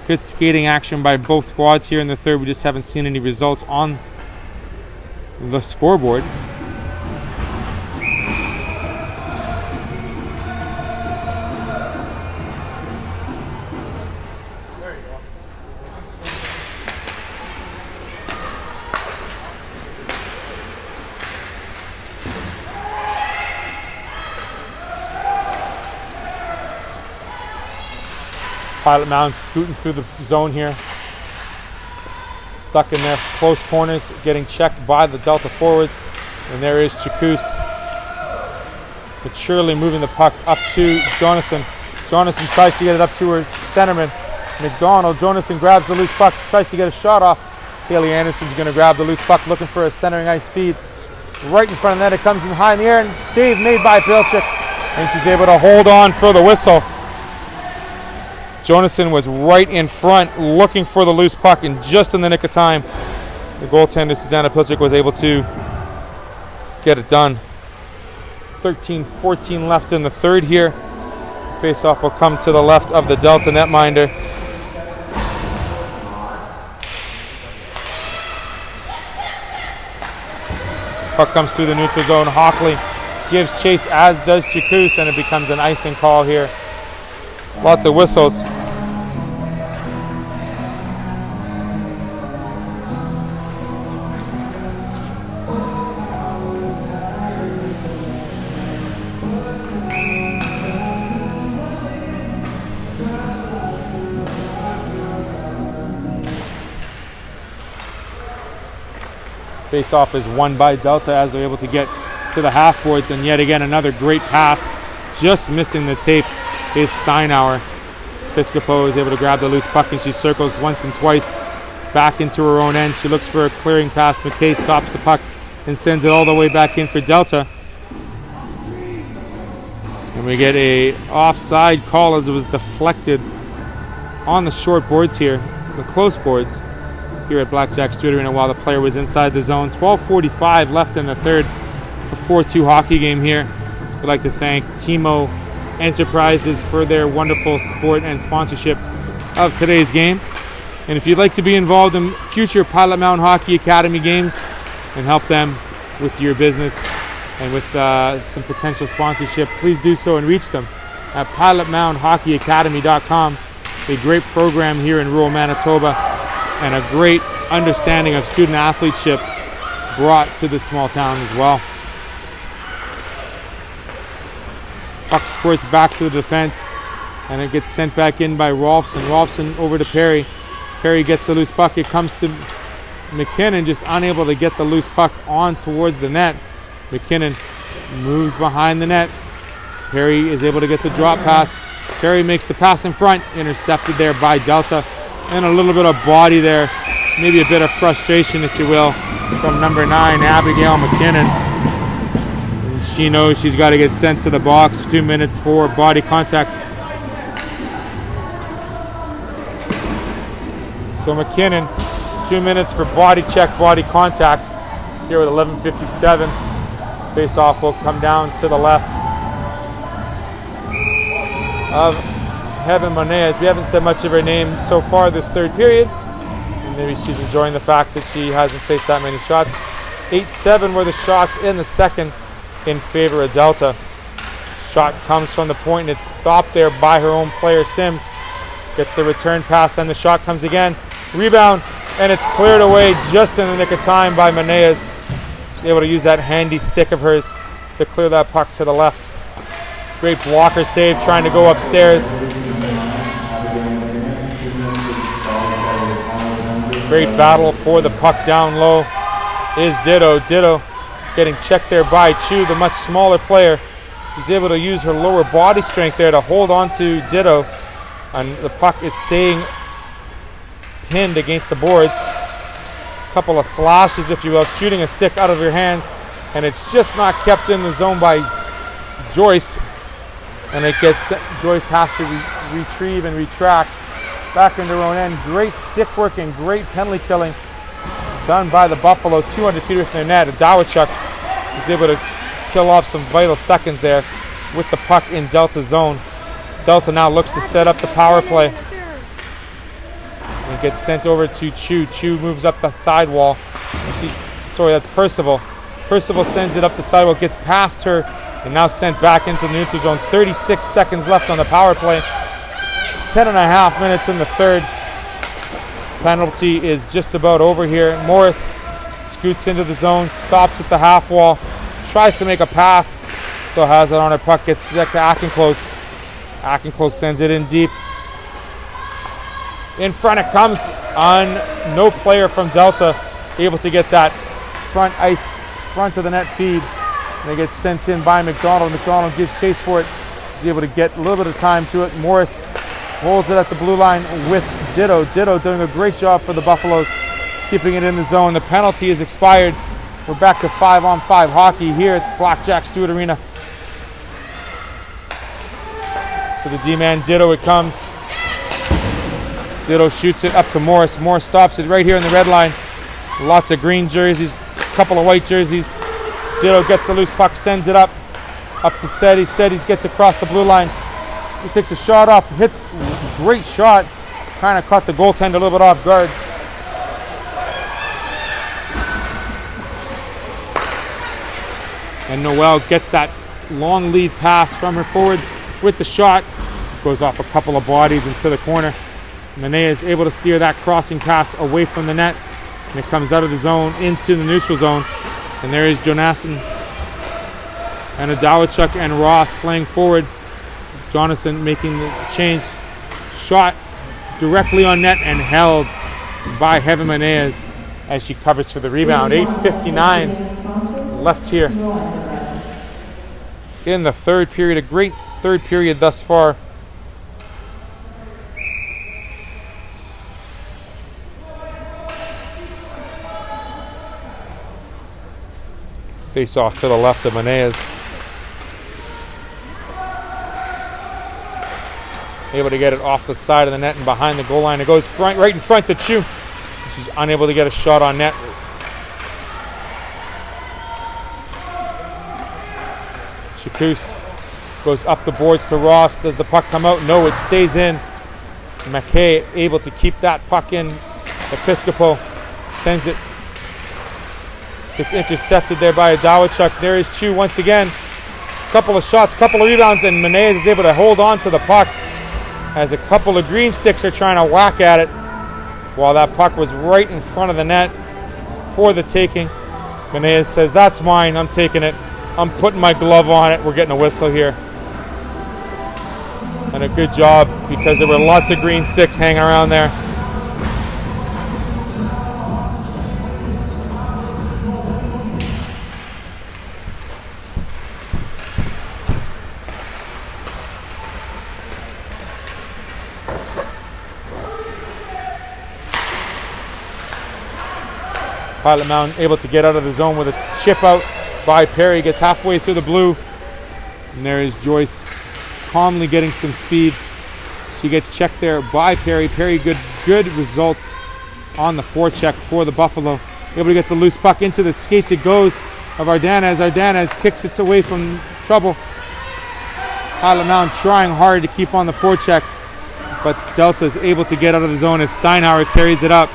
Good skating action by both squads here in the third. We just haven't seen any results on the scoreboard. Pilot Mound scooting through the zone here. Stuck in there, close corners, getting checked by the Delta forwards. And there is Chakous. But surely moving the puck up to Jonathan. Jonathan tries to get it up to her centerman, McDonald. Jonathan grabs the loose puck, tries to get a shot off. Haley Anderson's going to grab the loose puck, looking for a centering ice feed. Right in front of the net, it comes in high in the air, and save made by Pilchik. And she's able to hold on for the whistle. Jonathan was right in front looking for the loose puck, and just in the nick of time, the goaltender Susanna Pilchik was able to get it done. 13:14 left in the third here. Face-off will come to the left of the Delta netminder. Puck comes through the neutral zone. Hockley gives chase, as does Chakous, and it becomes an icing call here. Lots of whistles. Face-off is won by Delta as they're able to get to the half boards, and yet again another great pass, just missing the tape, is Steinauer. Piscopo is able to grab the loose puck, and she circles once and twice back into her own end. She looks for a clearing pass. McKay stops the puck and sends it all the way back in for Delta. And we get a offside call as it was deflected on the short boards here, the close boards here at Blackjack Stewart Arena while the player was inside the zone. 12:45 left in the third, a 4-2 hockey game here. We'd like to thank Timo Enterprises for their wonderful support and sponsorship of today's game. And if you'd like to be involved in future Pilot Mound Hockey Academy games and help them with your business and with some potential sponsorship, please do so and reach them at pilotmoundhockeyacademy.com. A great program here in rural Manitoba and a great understanding of student athleteship brought to this small town as well. Puck squirts back to the defense and it gets sent back in by Rolfson. Rolfson over to Perry. Perry gets the loose puck. It comes to McKinnon, just unable to get the loose puck on towards the net. McKinnon moves behind the net. Perry is able to get the drop pass. Perry makes the pass in front, intercepted there by Delta. And a little bit of body there, maybe a bit of frustration, if you will, from number 9, Abigail McKinnon. And she knows she's got to get sent to the box. 2 minutes for body contact. So McKinnon, 2 minutes for body check, body contact. Here with 11:57. Face-off will come down to the left of Heaven Monez. We haven't said much of her name so far this third period. And maybe she's enjoying the fact that she hasn't faced that many shots. 8-7 were the shots in the second in favor of Delta. Shot comes from the point and it's stopped there by her own player, Sims. Gets the return pass and the shot comes again. Rebound, and it's cleared away just in the nick of time by Menez. She's able to use that handy stick of hers to clear that puck to the left. Great blocker save, trying to go upstairs. Great battle for the puck down low is Ditto. Ditto getting checked there by Chu, the much smaller player. She's able to use her lower body strength there to hold on to Ditto. And the puck is staying pinned against the boards. A couple of slashes, if you will, shooting a stick out of your hands, and it's just not kept in the zone by Joyce. And it gets, Joyce has to retrieve and retract back into her own end. Great stick work and great penalty killing done by the Buffalo. 200 feet from their net. Dawachuk is able to kill off some vital seconds there with the puck in Delta zone. Delta now looks to set up the power play. And gets sent over to Chu. Chu moves up the sidewall. That's Percival. Percival sends it up the sidewall, gets past her, and now sent back into the neutral zone. 36 seconds left on the power play. 10.5 minutes in the third. Penalty is just about over here. Morris scoots into the zone, stops at the half wall, tries to make a pass, still has it on her puck, gets back to Akenclose. Akenclose sends it in deep. In front it comes on no player from Delta able to get that front of the net feed. And it gets sent in by McDonald. McDonald gives chase for it. He's able to get a little bit of time to it. Morris holds it at the blue line with Ditto. Ditto doing a great job for the Buffaloes, keeping it in the zone. The penalty is expired. We're back to 5-on-5 hockey here at Blackjack Stewart Arena. To the D-man, Ditto it comes. Ditto shoots it up to Morris. Morris stops it right here in the red line. Lots of green jerseys, a couple of white jerseys. Ditto gets the loose puck, sends it up to Sedis. Sedis gets across the blue line. He takes a shot off, hits, great shot. Kind of caught the goaltender a little bit off guard. And Noel gets that long lead pass from her forward with the shot. Goes off a couple of bodies into the corner. Manet is able to steer that crossing pass away from the net. And it comes out of the zone into the neutral zone. And there is Jonasson and Adawachuk and Ross playing forward. Jonathan making the change. Shot directly on net and held by Heaven Menez as she covers for the rebound. 8:59 left here in the third period. A great third period thus far. Face off to the left of Menez. able to get it off the side of the net and behind the goal line. It goes right in front to Chu. She's unable to get a shot on net. Chakous goes up the boards to Ross. Does the puck come out? No, it stays in. McKay able to keep that puck in. Episcopo sends it. Gets intercepted there by Dawachuk. There is Chu once again. Couple of shots, couple of rebounds, and Menez is able to hold on to the puck as a couple of green sticks are trying to whack at it while that puck was right in front of the net for the taking. Menez says, "That's mine, I'm taking it. I'm putting my glove on it." We're getting a whistle here. And a good job because there were lots of green sticks hanging around there. Pilot Mound able to get out of the zone with a chip out by Perry. Gets halfway through the blue. And there is Joyce calmly getting some speed. She gets checked there by Perry. Perry, good results on the forecheck for the Buffalo. Able to get the loose puck into the skates. It goes of Ardanez. Ardanez kicks it away from trouble. Pilot Mound trying hard to keep on the forecheck, but Delta is able to get out of the zone as Steinhauer carries it up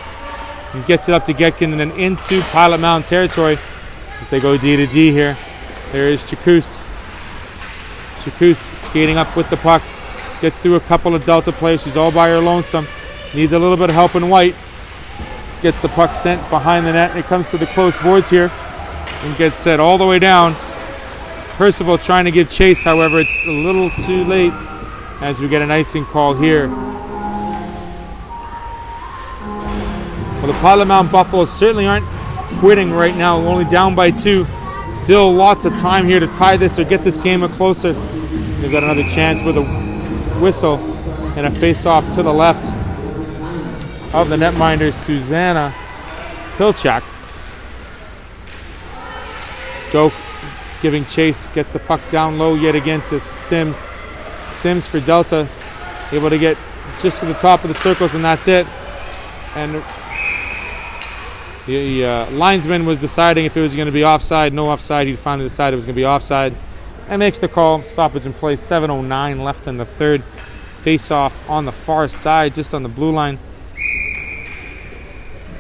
and gets it up to Getkin and then into Pilot Mound territory as they go D to D here. There is Chakous. Chakous skating up with the puck. Gets through a couple of Delta players. She's all by her lonesome. Needs a little bit of help in white. Gets the puck sent behind the net. And it comes to the close boards here and gets set all the way down. Percival trying to give chase. However, it's a little too late as we get an icing call here. Well, the Pilot Mound Buffaloes certainly aren't quitting right now. We're only down by 2. Still lots of time here to tie this or get this game closer. They've got another chance with a whistle and a face-off to the left of the netminder, Susanna Pilchak. Doak giving chase, gets the puck down low yet again to Sims. Sims for Delta, able to get just to the top of the circles, and that's it. And the linesman was deciding if it was going to be offside, no offside. He finally decided it was going to be offside and makes the call. Stoppage in play. 7:09 left in the third. Face-off on the far side, just on the blue line.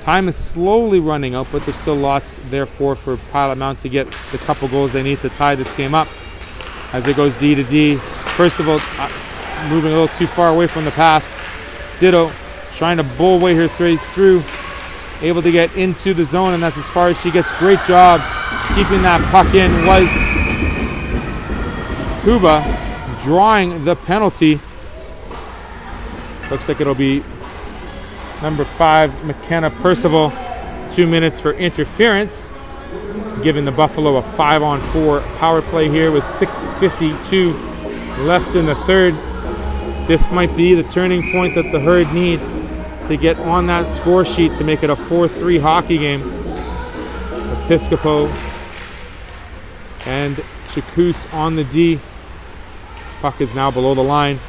Time is slowly running out, but there's still lots, therefore, for Pilot Mound to get the couple goals they need to tie this game up. As it goes D to D, Percival moving a little too far away from the pass. Ditto trying to bullway her through. Able to get into the zone, and that's as far as she gets. Great job keeping that puck in was Kuba, drawing the penalty. Looks like it'll be number 5, McKenna Percival. 2 minutes for interference, giving the Buffalo a 5-on-4 power play here with 6:52 left in the third. This might be the turning point that the Herd need to get on that score sheet to make it a 4-3 hockey game. Episcopo and Chakous on the D. Puck is now below the line.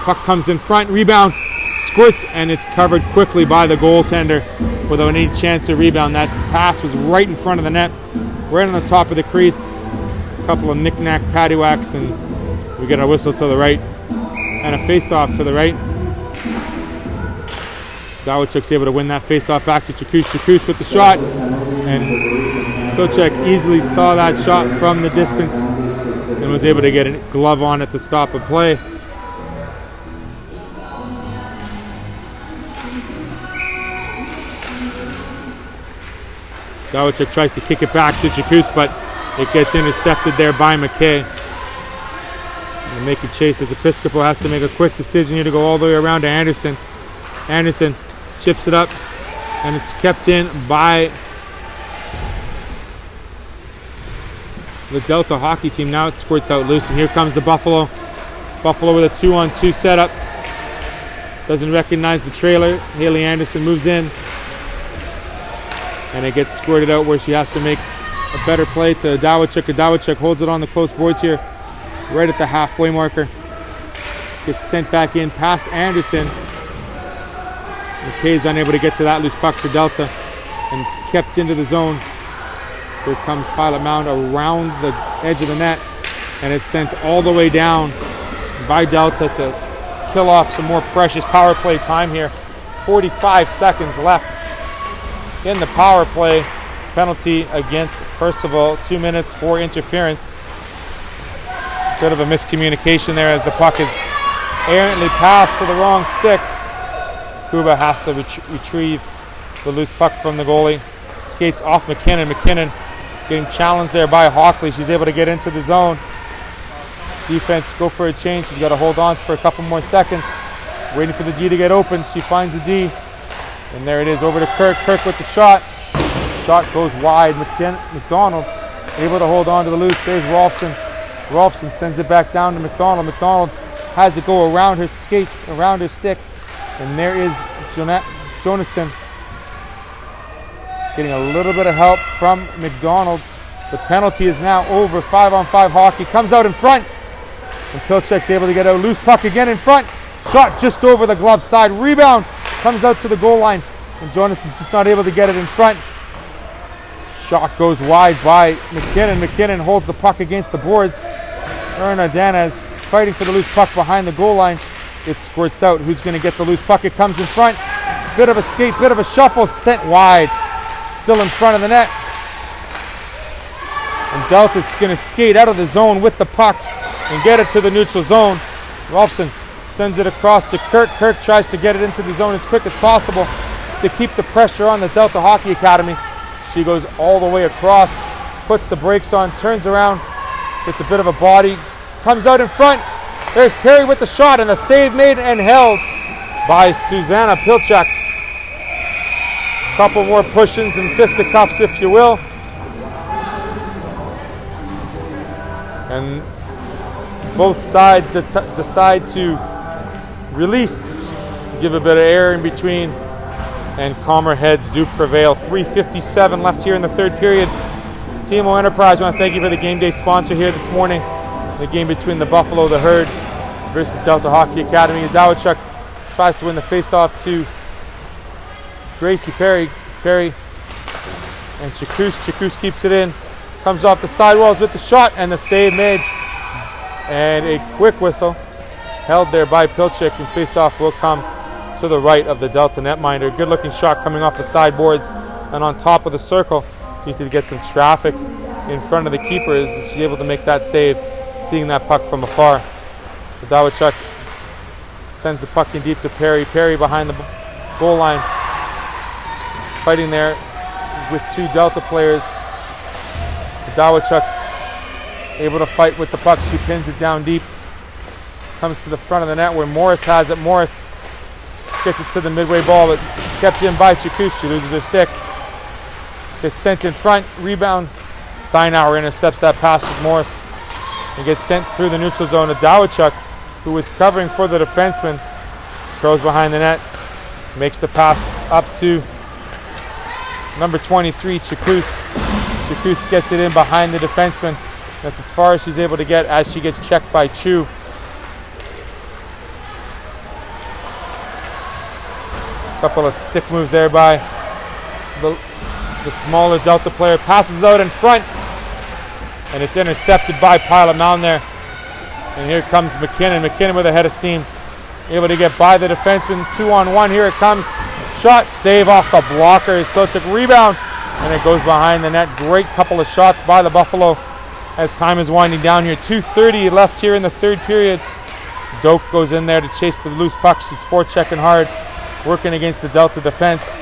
Puck comes in front, rebound, squirts, and it's covered quickly by the goaltender without any chance to rebound. That pass was right in front of the net, right on the top of the crease. A couple of knick-knack paddywhacks, and we get a whistle to the right and a face-off to the right. Dawachuk's able to win that face-off back to Chakous. Chakous with the shot, and Pilchak easily saw that shot from the distance and was able to get a glove on it to stop a play. Dawachuk tries to kick it back to Chakous, but it gets intercepted there by McKay. And making chase as Episcopo has to make a quick decision here to go all the way around to Anderson. Anderson chips it up, and it's kept in by the Delta hockey team. Now it squirts out loose, and here comes the Buffalo. Buffalo with a 2-on-2 setup. Doesn't recognize the trailer. Haley Anderson moves in, and it gets squirted out where she has to make a better play to Dawachuk. Dawachuk holds it on the close boards here, right at the halfway marker. Gets sent back in past Anderson. McKay's unable to get to that loose puck for Delta, and it's kept into the zone. Here comes Pilot Mound around the edge of the net, and it's sent all the way down by Delta to kill off some more precious power play time here. 45 seconds left in the power play. Penalty against Percival, 2 minutes for interference. Bit of a miscommunication there as the puck is errantly passed to the wrong stick. Kuba has to retrieve the loose puck from the goalie. Skates off McKinnon. McKinnon getting challenged there by Hockley. She's able to get into the zone. Defense go for a change. She's got to hold on for a couple more seconds. Waiting for the D to get open. She finds the D. And there it is over to Kirk. Kirk with the shot. Shot goes wide. McDonald able to hold on to the loose. There's Rolfson. Rolfson sends it back down to McDonald. McDonald has it go around her skates, around her stick. And there is Jonason getting a little bit of help from McDonald. The penalty is now over. 5-on-5 hockey. Comes out in front. And Pilchek's able to get a loose puck again in front. Shot just over the glove side. Rebound comes out to the goal line. And Jonason's just not able to get it in front. Shot goes wide by McKinnon. McKinnon holds the puck against the boards. Erna Dana is fighting for the loose puck behind the goal line. It squirts out. Who's going to get the loose puck? It comes in front. Bit of a skate, bit of a shuffle, sent wide. Still in front of the net. And Delta's going to skate out of the zone with the puck and get it to the neutral zone. Rolfson sends it across to Kirk. Kirk tries to get it into the zone as quick as possible to keep the pressure on the Delta Hockey Academy. She goes all the way across, puts the brakes on, turns around, gets a bit of a body, comes out in front. There's Perry with the shot, and a save made and held by Susanna Pilchek. Couple more push-ins and fisticuffs, if you will. And both sides decide to release, give a bit of air in between, and calmer heads do prevail. 3:57 left here in the third period. TMO Enterprise, I want to thank you for the game day sponsor here this morning. The game between the Buffalo, the Herd, versus Delta Hockey Academy. Dawachuk tries to win the face-off to Gracie Perry. Perry and Chakous. Chakous keeps it in. Comes off the sidewalls with the shot and the save made. And a quick whistle held there by Pilchek, and face-off will come to the right of the Delta netminder. Good looking shot coming off the sideboards and on top of the circle. She needs to get some traffic in front of the keeper. Is she able to make that save, seeing that puck from afar? Dawachuk sends the puck in deep to Perry. Perry behind the goal line, fighting there with two Delta players. Dawachuk able to fight with the puck. She pins it down deep. Comes to the front of the net where Morris has it. Morris gets it to the midway ball, but kept in by Chakous. She loses her stick. Gets sent in front. Rebound. Steinauer intercepts that pass with Morris and gets sent through the neutral zone to Dawachuk, who is covering for the defenseman. Throws behind the net. Makes the pass up to number 23, Chakous. Chakous gets it in behind the defenseman. That's as far as she's able to get as she gets checked by Chu. Couple of stick moves there by the smaller Delta player. Passes it out in front, and it's intercepted by Pilot Mound there. And here comes McKinnon. McKinnon with a head of steam, able to get by the defenseman. 2-on-1. Here it comes. Shot, save off the blocker. Is Pilchek. Rebound, and it goes behind the net. Great couple of shots by the Buffalo as time is winding down here. 2:30 left here in the third period. Doak goes in there to chase the loose puck. She's forechecking hard, working against the Delta defense.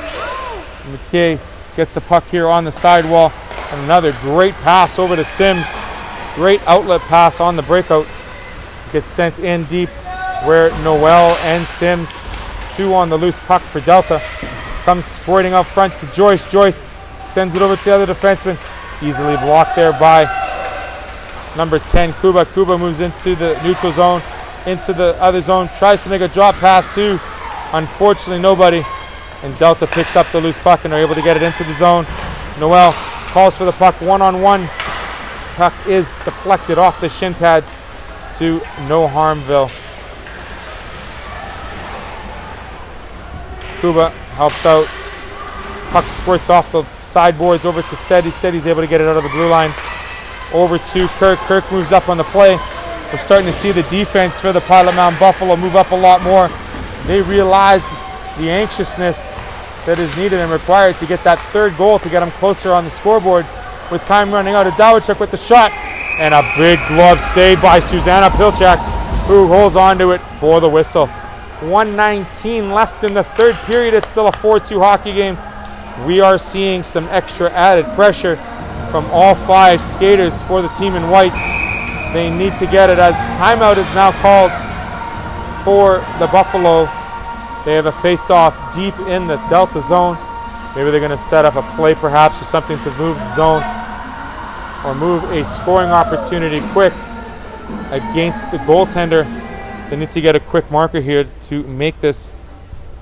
McKay gets the puck here on the sidewall, and another great pass over to Sims. Great outlet pass on the breakout. Gets sent in deep where Noel and Sims, two on the loose puck for Delta. Comes squirting up front to Joyce. Joyce sends it over to the other defenseman. Easily blocked there by number 10, Kuba. Kuba moves into the neutral zone, into the other zone, tries to make a drop pass to, unfortunately, nobody. And Delta picks up the loose puck and are able to get it into the zone. Noel calls for the puck, 1-on-1. Puck is deflected off the shin pads to No Harmville. Kuba helps out. Puck squirts off the sideboards over to Seti. Seti's able to get it out of the blue line. Over to Kirk. Kirk moves up on the play. We're starting to see the defense for the Pilot Mound Buffalo move up a lot more. They realized the anxiousness that is needed and required to get that third goal to get them closer on the scoreboard. With time running out, Adawachuk with the shot. And a big glove save by Susanna Pilchak, who holds on to it for the whistle. 1:19 left in the third period. It's still a 4-2 hockey game. We are seeing some extra added pressure from all 5 skaters for the team in white. They need to get it as timeout is now called for the Buffalo. They have a face-off deep in the Delta zone. Maybe they're going to set up a play perhaps or something to move the zone or move a scoring opportunity quick against the goaltender. They need to get a quick marker here to make this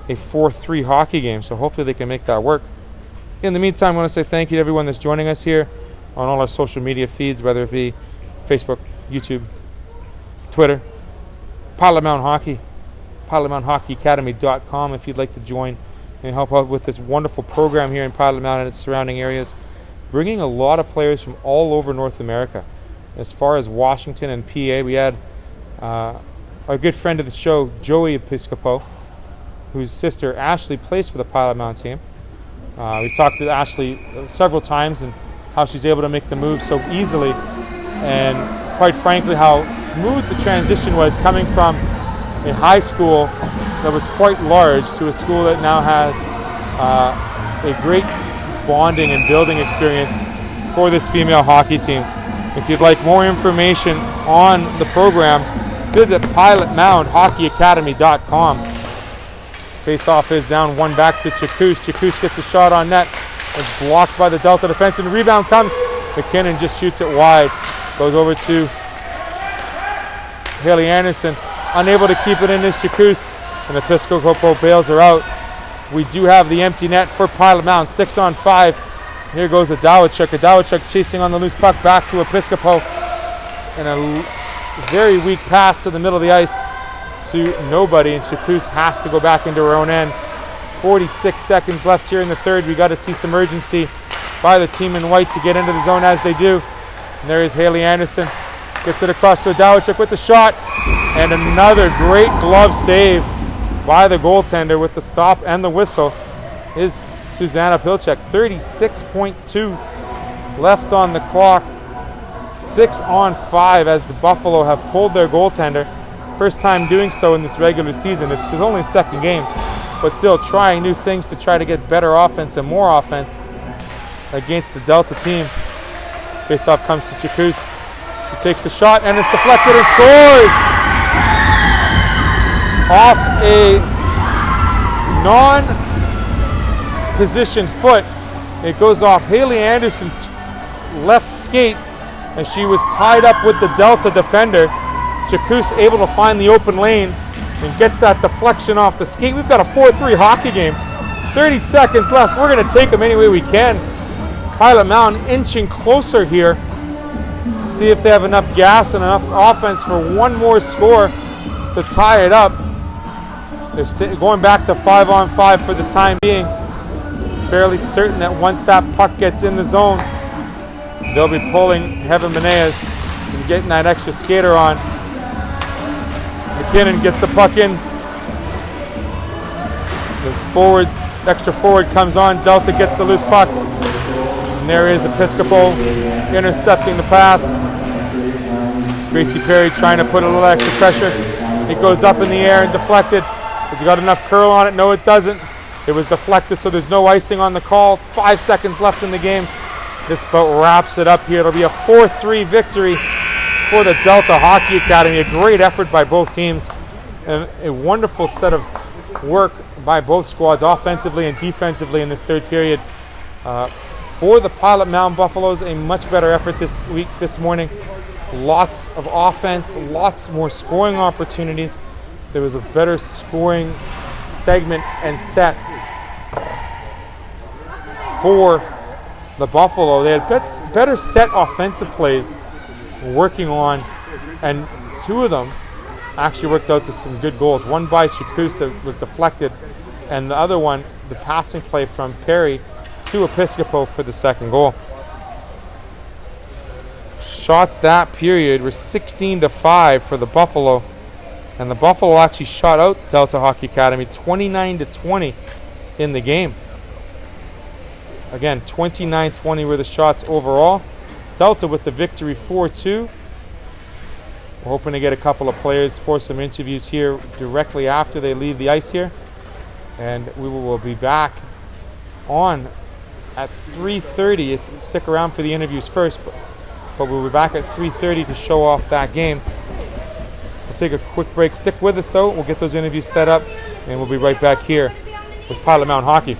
a 4-3 hockey game. So hopefully they can make that work. In the meantime, I want to say thank you to everyone that's joining us here on all our social media feeds, whether it be Facebook, YouTube, Twitter, Pilot Mound Hockey, PilotMoundHockeyAcademy.com if you'd like to join and help out with this wonderful program here in Pilot Mound and its surrounding areas, bringing a lot of players from all over North America. As far as Washington and PA, we had our good friend of the show, Joey Episcopo, whose sister Ashley plays for the Pilot Mound team. We talked to Ashley several times and how she's able to make the move so easily, and quite frankly how smooth the transition was coming from a high school that was quite large to a school that now has a great bonding and building experience for this female hockey team. If you'd like more information on the program, visit PilotMoundHockeyAcademy.com. Face-off is down, 1 back to Chakouche. Chakouche gets a shot on net. It's blocked by the Delta defense, and the rebound comes. McKinnon just shoots it wide. Goes over to Haley Anderson. Unable to keep it in is Chakouche, and the Episcopo bails her out. We do have the empty net for Pilot Mound, 6-on-5. Here goes Adawachuk. Adawachuk chasing on the loose puck back to Episcopo. And a very weak pass to the middle of the ice to nobody, and Chakouche has to go back into her own end. 46 seconds left here in the third. We got to see some urgency by the team in white to get into the zone as they do. And there is Haley Anderson. Gets it across to Adawachuk with the shot. And another great glove save by the goaltender with the stop and the whistle is Susanna Pilchak. 36.2 left on the clock. 6-on-5 as the Buffalo have pulled their goaltender. First time doing so in this regular season. It's only the second game, but still trying new things to try to get better offense and more offense against the Delta team. Faceoff comes to Chakouche. She takes the shot and it's deflected and scores! Off a non-position foot. It goes off Haley Anderson's left skate, and she was tied up with the Delta defender. Chakouche able to find the open lane and gets that deflection off the skate. We've got a 4-3 hockey game. 30 seconds left. We're going to take them any way we can. Pilot Mound inching closer here. See if they have enough gas and enough offense for one more score to tie it up. They're going back to 5-on-5 for the time being. Fairly certain that once that puck gets in the zone, they'll be pulling Heaven Meneas and getting that extra skater on. McKinnon gets the puck in. The extra forward comes on. Delta gets the loose puck. And there is Episcopo intercepting the pass. Gracie Perry trying to put a little extra pressure. It goes up in the air and deflected. Has it got enough curl on it? No, it doesn't. It was deflected, so there's no icing on the call. 5 seconds left in the game. This boat wraps it up here. It'll be a 4-3 victory for the Delta Hockey Academy. A great effort by both teams and a wonderful set of work by both squads offensively and defensively in this third period. For the Pilot Mound Buffaloes, a much better effort this morning. Lots of offense, lots more scoring opportunities. There was a better scoring segment and set for the Buffalo. They had better set offensive plays working on, and 2 of them actually worked out to some good goals. One by Chakouche that was deflected, and the other one, the passing play from Perry to Episcopo for the second goal. Shots that period were 16-5 for the Buffalo, and the Buffalo actually shot out Delta Hockey Academy 29-20 in the game. Again, 29-20 were the shots overall. Delta with the victory 4-2. We're hoping to get a couple of players for some interviews here directly after they leave the ice here. And we will be back on at 3:30 if you stick around for the interviews first. But we'll be back at 3:30 to show off that game. We'll take a quick break. Stick with us, though. We'll get those interviews set up, and we'll be right back here with Pilot Mound Hockey.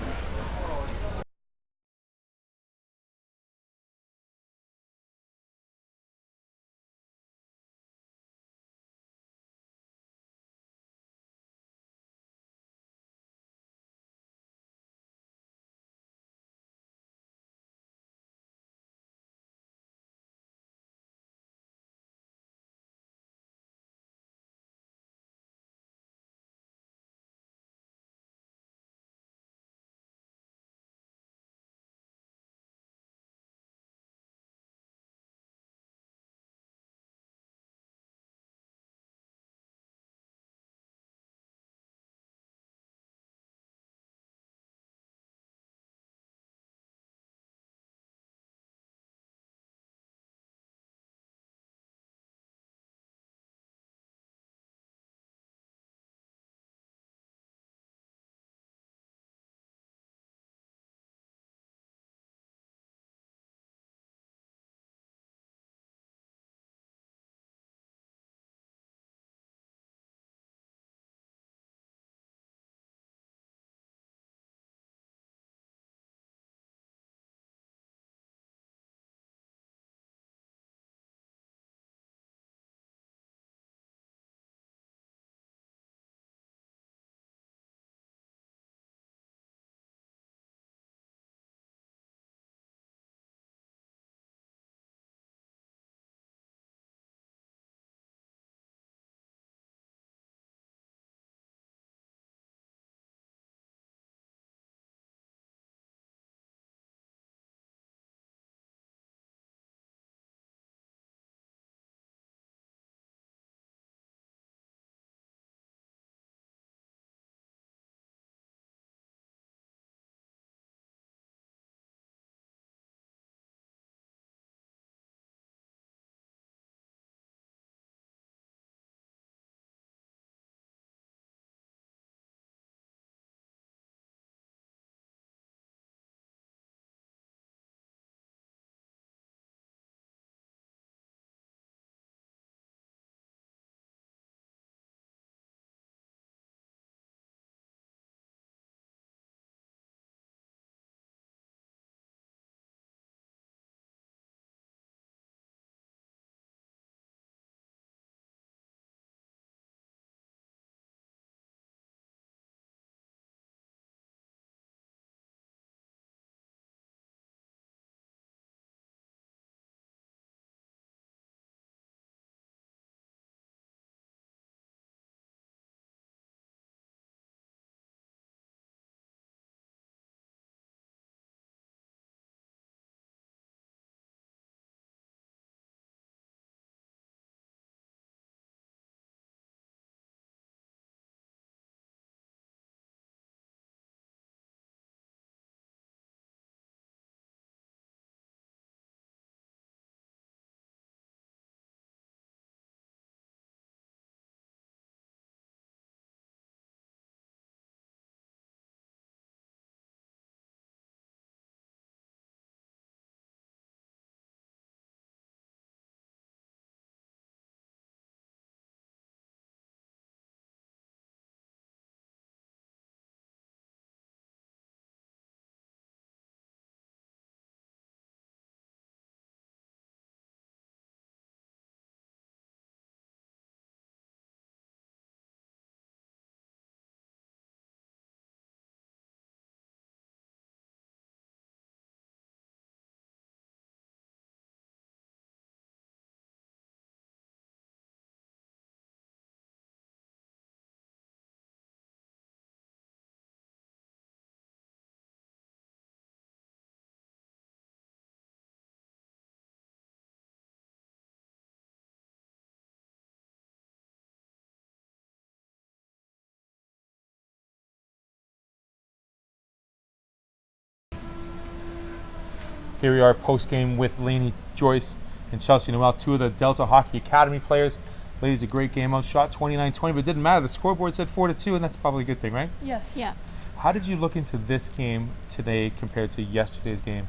Here we are post-game with Lainey Joyce and Chelsea Noel, two of the Delta Hockey Academy players. Ladies, a great game outshot 29-20, but it didn't matter. The scoreboard said 4-2, and that's probably a good thing, right? Yes. Yeah. How did you look into this game today compared to yesterday's game?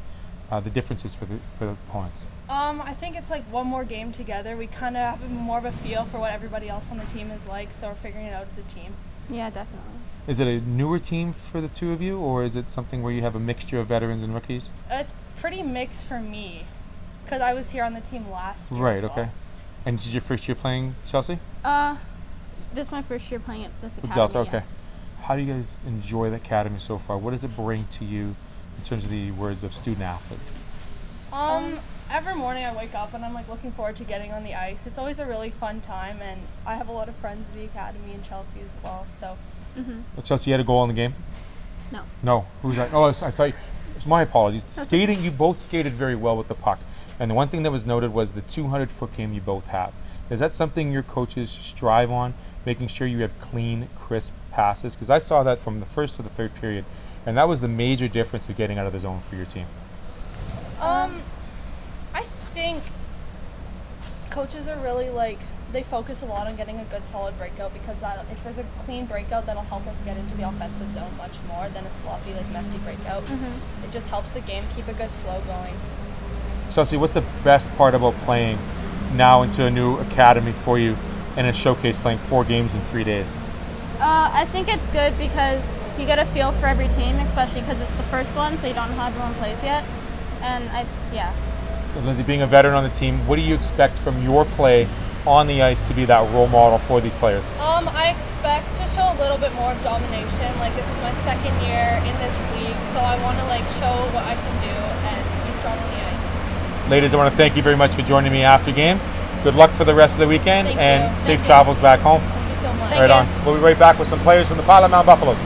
The differences for the opponents? I think it's like one more game together. We kind of have more of a feel for what everybody else on the team is like, so we're figuring it out as a team. Yeah, definitely. Is it a newer team for the two of you, or is it something where you have a mixture of veterans and rookies? It's pretty mixed for me, because I was here on the team last year. Right, as well. okay. And this is your first year playing Chelsea? This is my first year playing at this academy. Delta, okay. Yes. How do you guys enjoy the academy so far? What does it bring to you in terms of the words of student athlete? Every morning I wake up and I'm like looking forward to getting on the ice. It's always a really fun time, and I have a lot of friends at the academy in Chelsea as well. So. Well, Chelsea, you had a goal in the game? No. No. Who's that? Oh, I thought. My apologies. Skating, you both skated very well with the puck. And the one thing that was noted was the 200-foot game you both have. Is that something your coaches strive on, making sure you have clean, crisp passes? Because I saw that from the first to the third period, and that was the major difference of getting out of the zone for your team. I think coaches are really they focus a lot on getting a good solid breakout, because if there's a clean breakout, that'll help us get into the offensive zone much more than a sloppy, messy breakout. It just helps the game keep a good flow going. Chelsea, what's the best part about playing now into a new academy for you and a showcase, playing 4 games in 3 days? I think it's good because you get a feel for every team, especially because it's the first one, so you don't have everyone plays yet. And yeah. So Lindsay, being a veteran on the team, what do you expect from your play on the ice to be that role model for these players? I expect to show a little bit more of domination. This is my second year in this league, so I want to show what I can do and be strong on the ice. Ladies, I want to thank you very much for joining me after game. Good luck for the rest of the weekend. Thank and you. safe travels back home. Thank you so much. Right on. We'll be right back with some players from the Pilot Mound Buffaloes.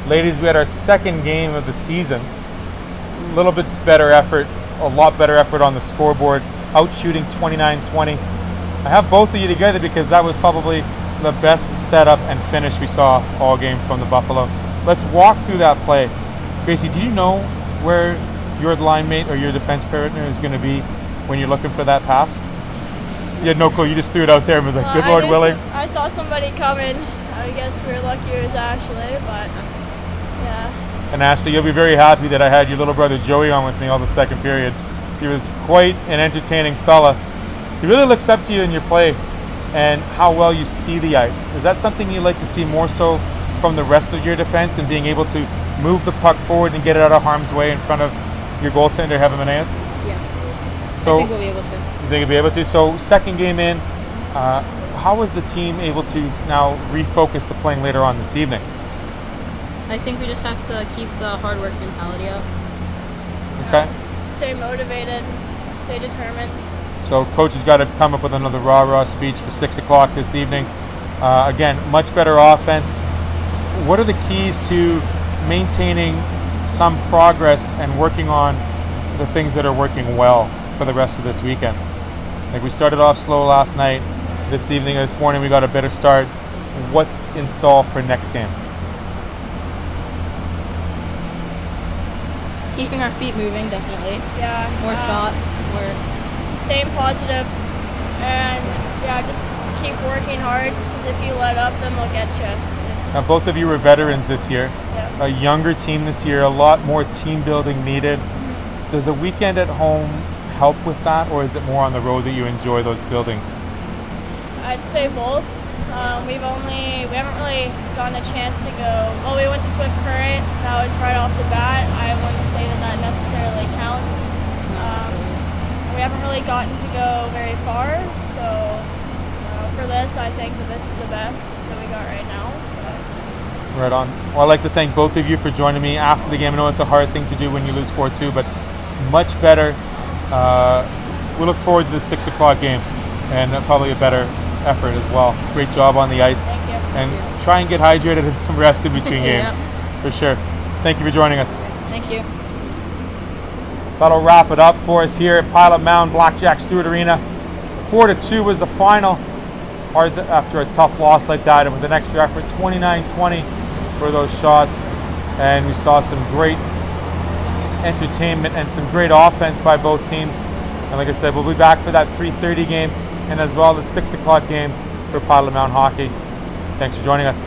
Ladies, we had our second game of the season. A little bit better effort, a lot better effort on the scoreboard, out shooting 29-20. I have both of you together because that was probably the best setup and finish we saw all game from the Buffalo. Let's walk through that play. Gracie, do you know where your line mate or your defense partner is going to be when you're looking for that pass? You had no clue, you just threw it out there and was like, good Lord willing. I saw somebody coming. I guess we were lucky it was Ashley, but yeah. And Ashley, you'll be very happy that I had your little brother Joey on with me all the second period. He was quite an entertaining fella. He really looks up to you in your play and how well you see the ice. Is that something you'd like to see more so from the rest of your defense, and being able to move the puck forward and get it out of harm's way in front of your goaltender, Heaven Meneas? Yeah. So I think we'll be able to. You think you'll be able to? So second game in, how was the team able to now refocus to playing later on this evening? I think we just have to keep the hard work mentality up. Okay. Stay motivated, stay determined. So coach has got to come up with another rah-rah speech for 6 o'clock this evening. Again, much better offense. What are the keys to maintaining some progress and working on the things that are working well for the rest of this weekend? Like, we started off slow last night. This morning we got a better start. What's in stall for next game? Keeping our feet moving, definitely. Yeah. More shots, more. Staying positive, and yeah, just keep working hard, because if you let up, then they'll get you. Now, both of you were veterans this year. Yeah. A younger team this year, a lot more team building needed. Does a weekend at home help with that, or is it more on the road that you enjoy those buildings? I'd say both. We haven't really gotten a chance to go. Well, we went to Swift Current. That was right off the bat. I wouldn't say that necessarily counts. We haven't really gotten to go very far, so for this, I think that this is the best that we got right now. Right on. Well, I'd like to thank both of you for joining me after the game. I know it's a hard thing to do when you lose 4-2, but much better. We look forward to the 6 o'clock game and probably a better effort as well. Great job on the ice. Thank you. And try and get hydrated and some rest in between games. Yeah. For sure. Thank you for joining us. Thank you. That'll wrap it up for us here at Pilot Mound, Blackjack Stewart Arena. 4-2 was the final. It's hard after a tough loss like that, and with an extra effort, 29-20 for those shots. And we saw some great entertainment and some great offense by both teams. And like I said, we'll be back for that 3:30 game and as well the 6 o'clock game for Pilot Mound Hockey. Thanks for joining us.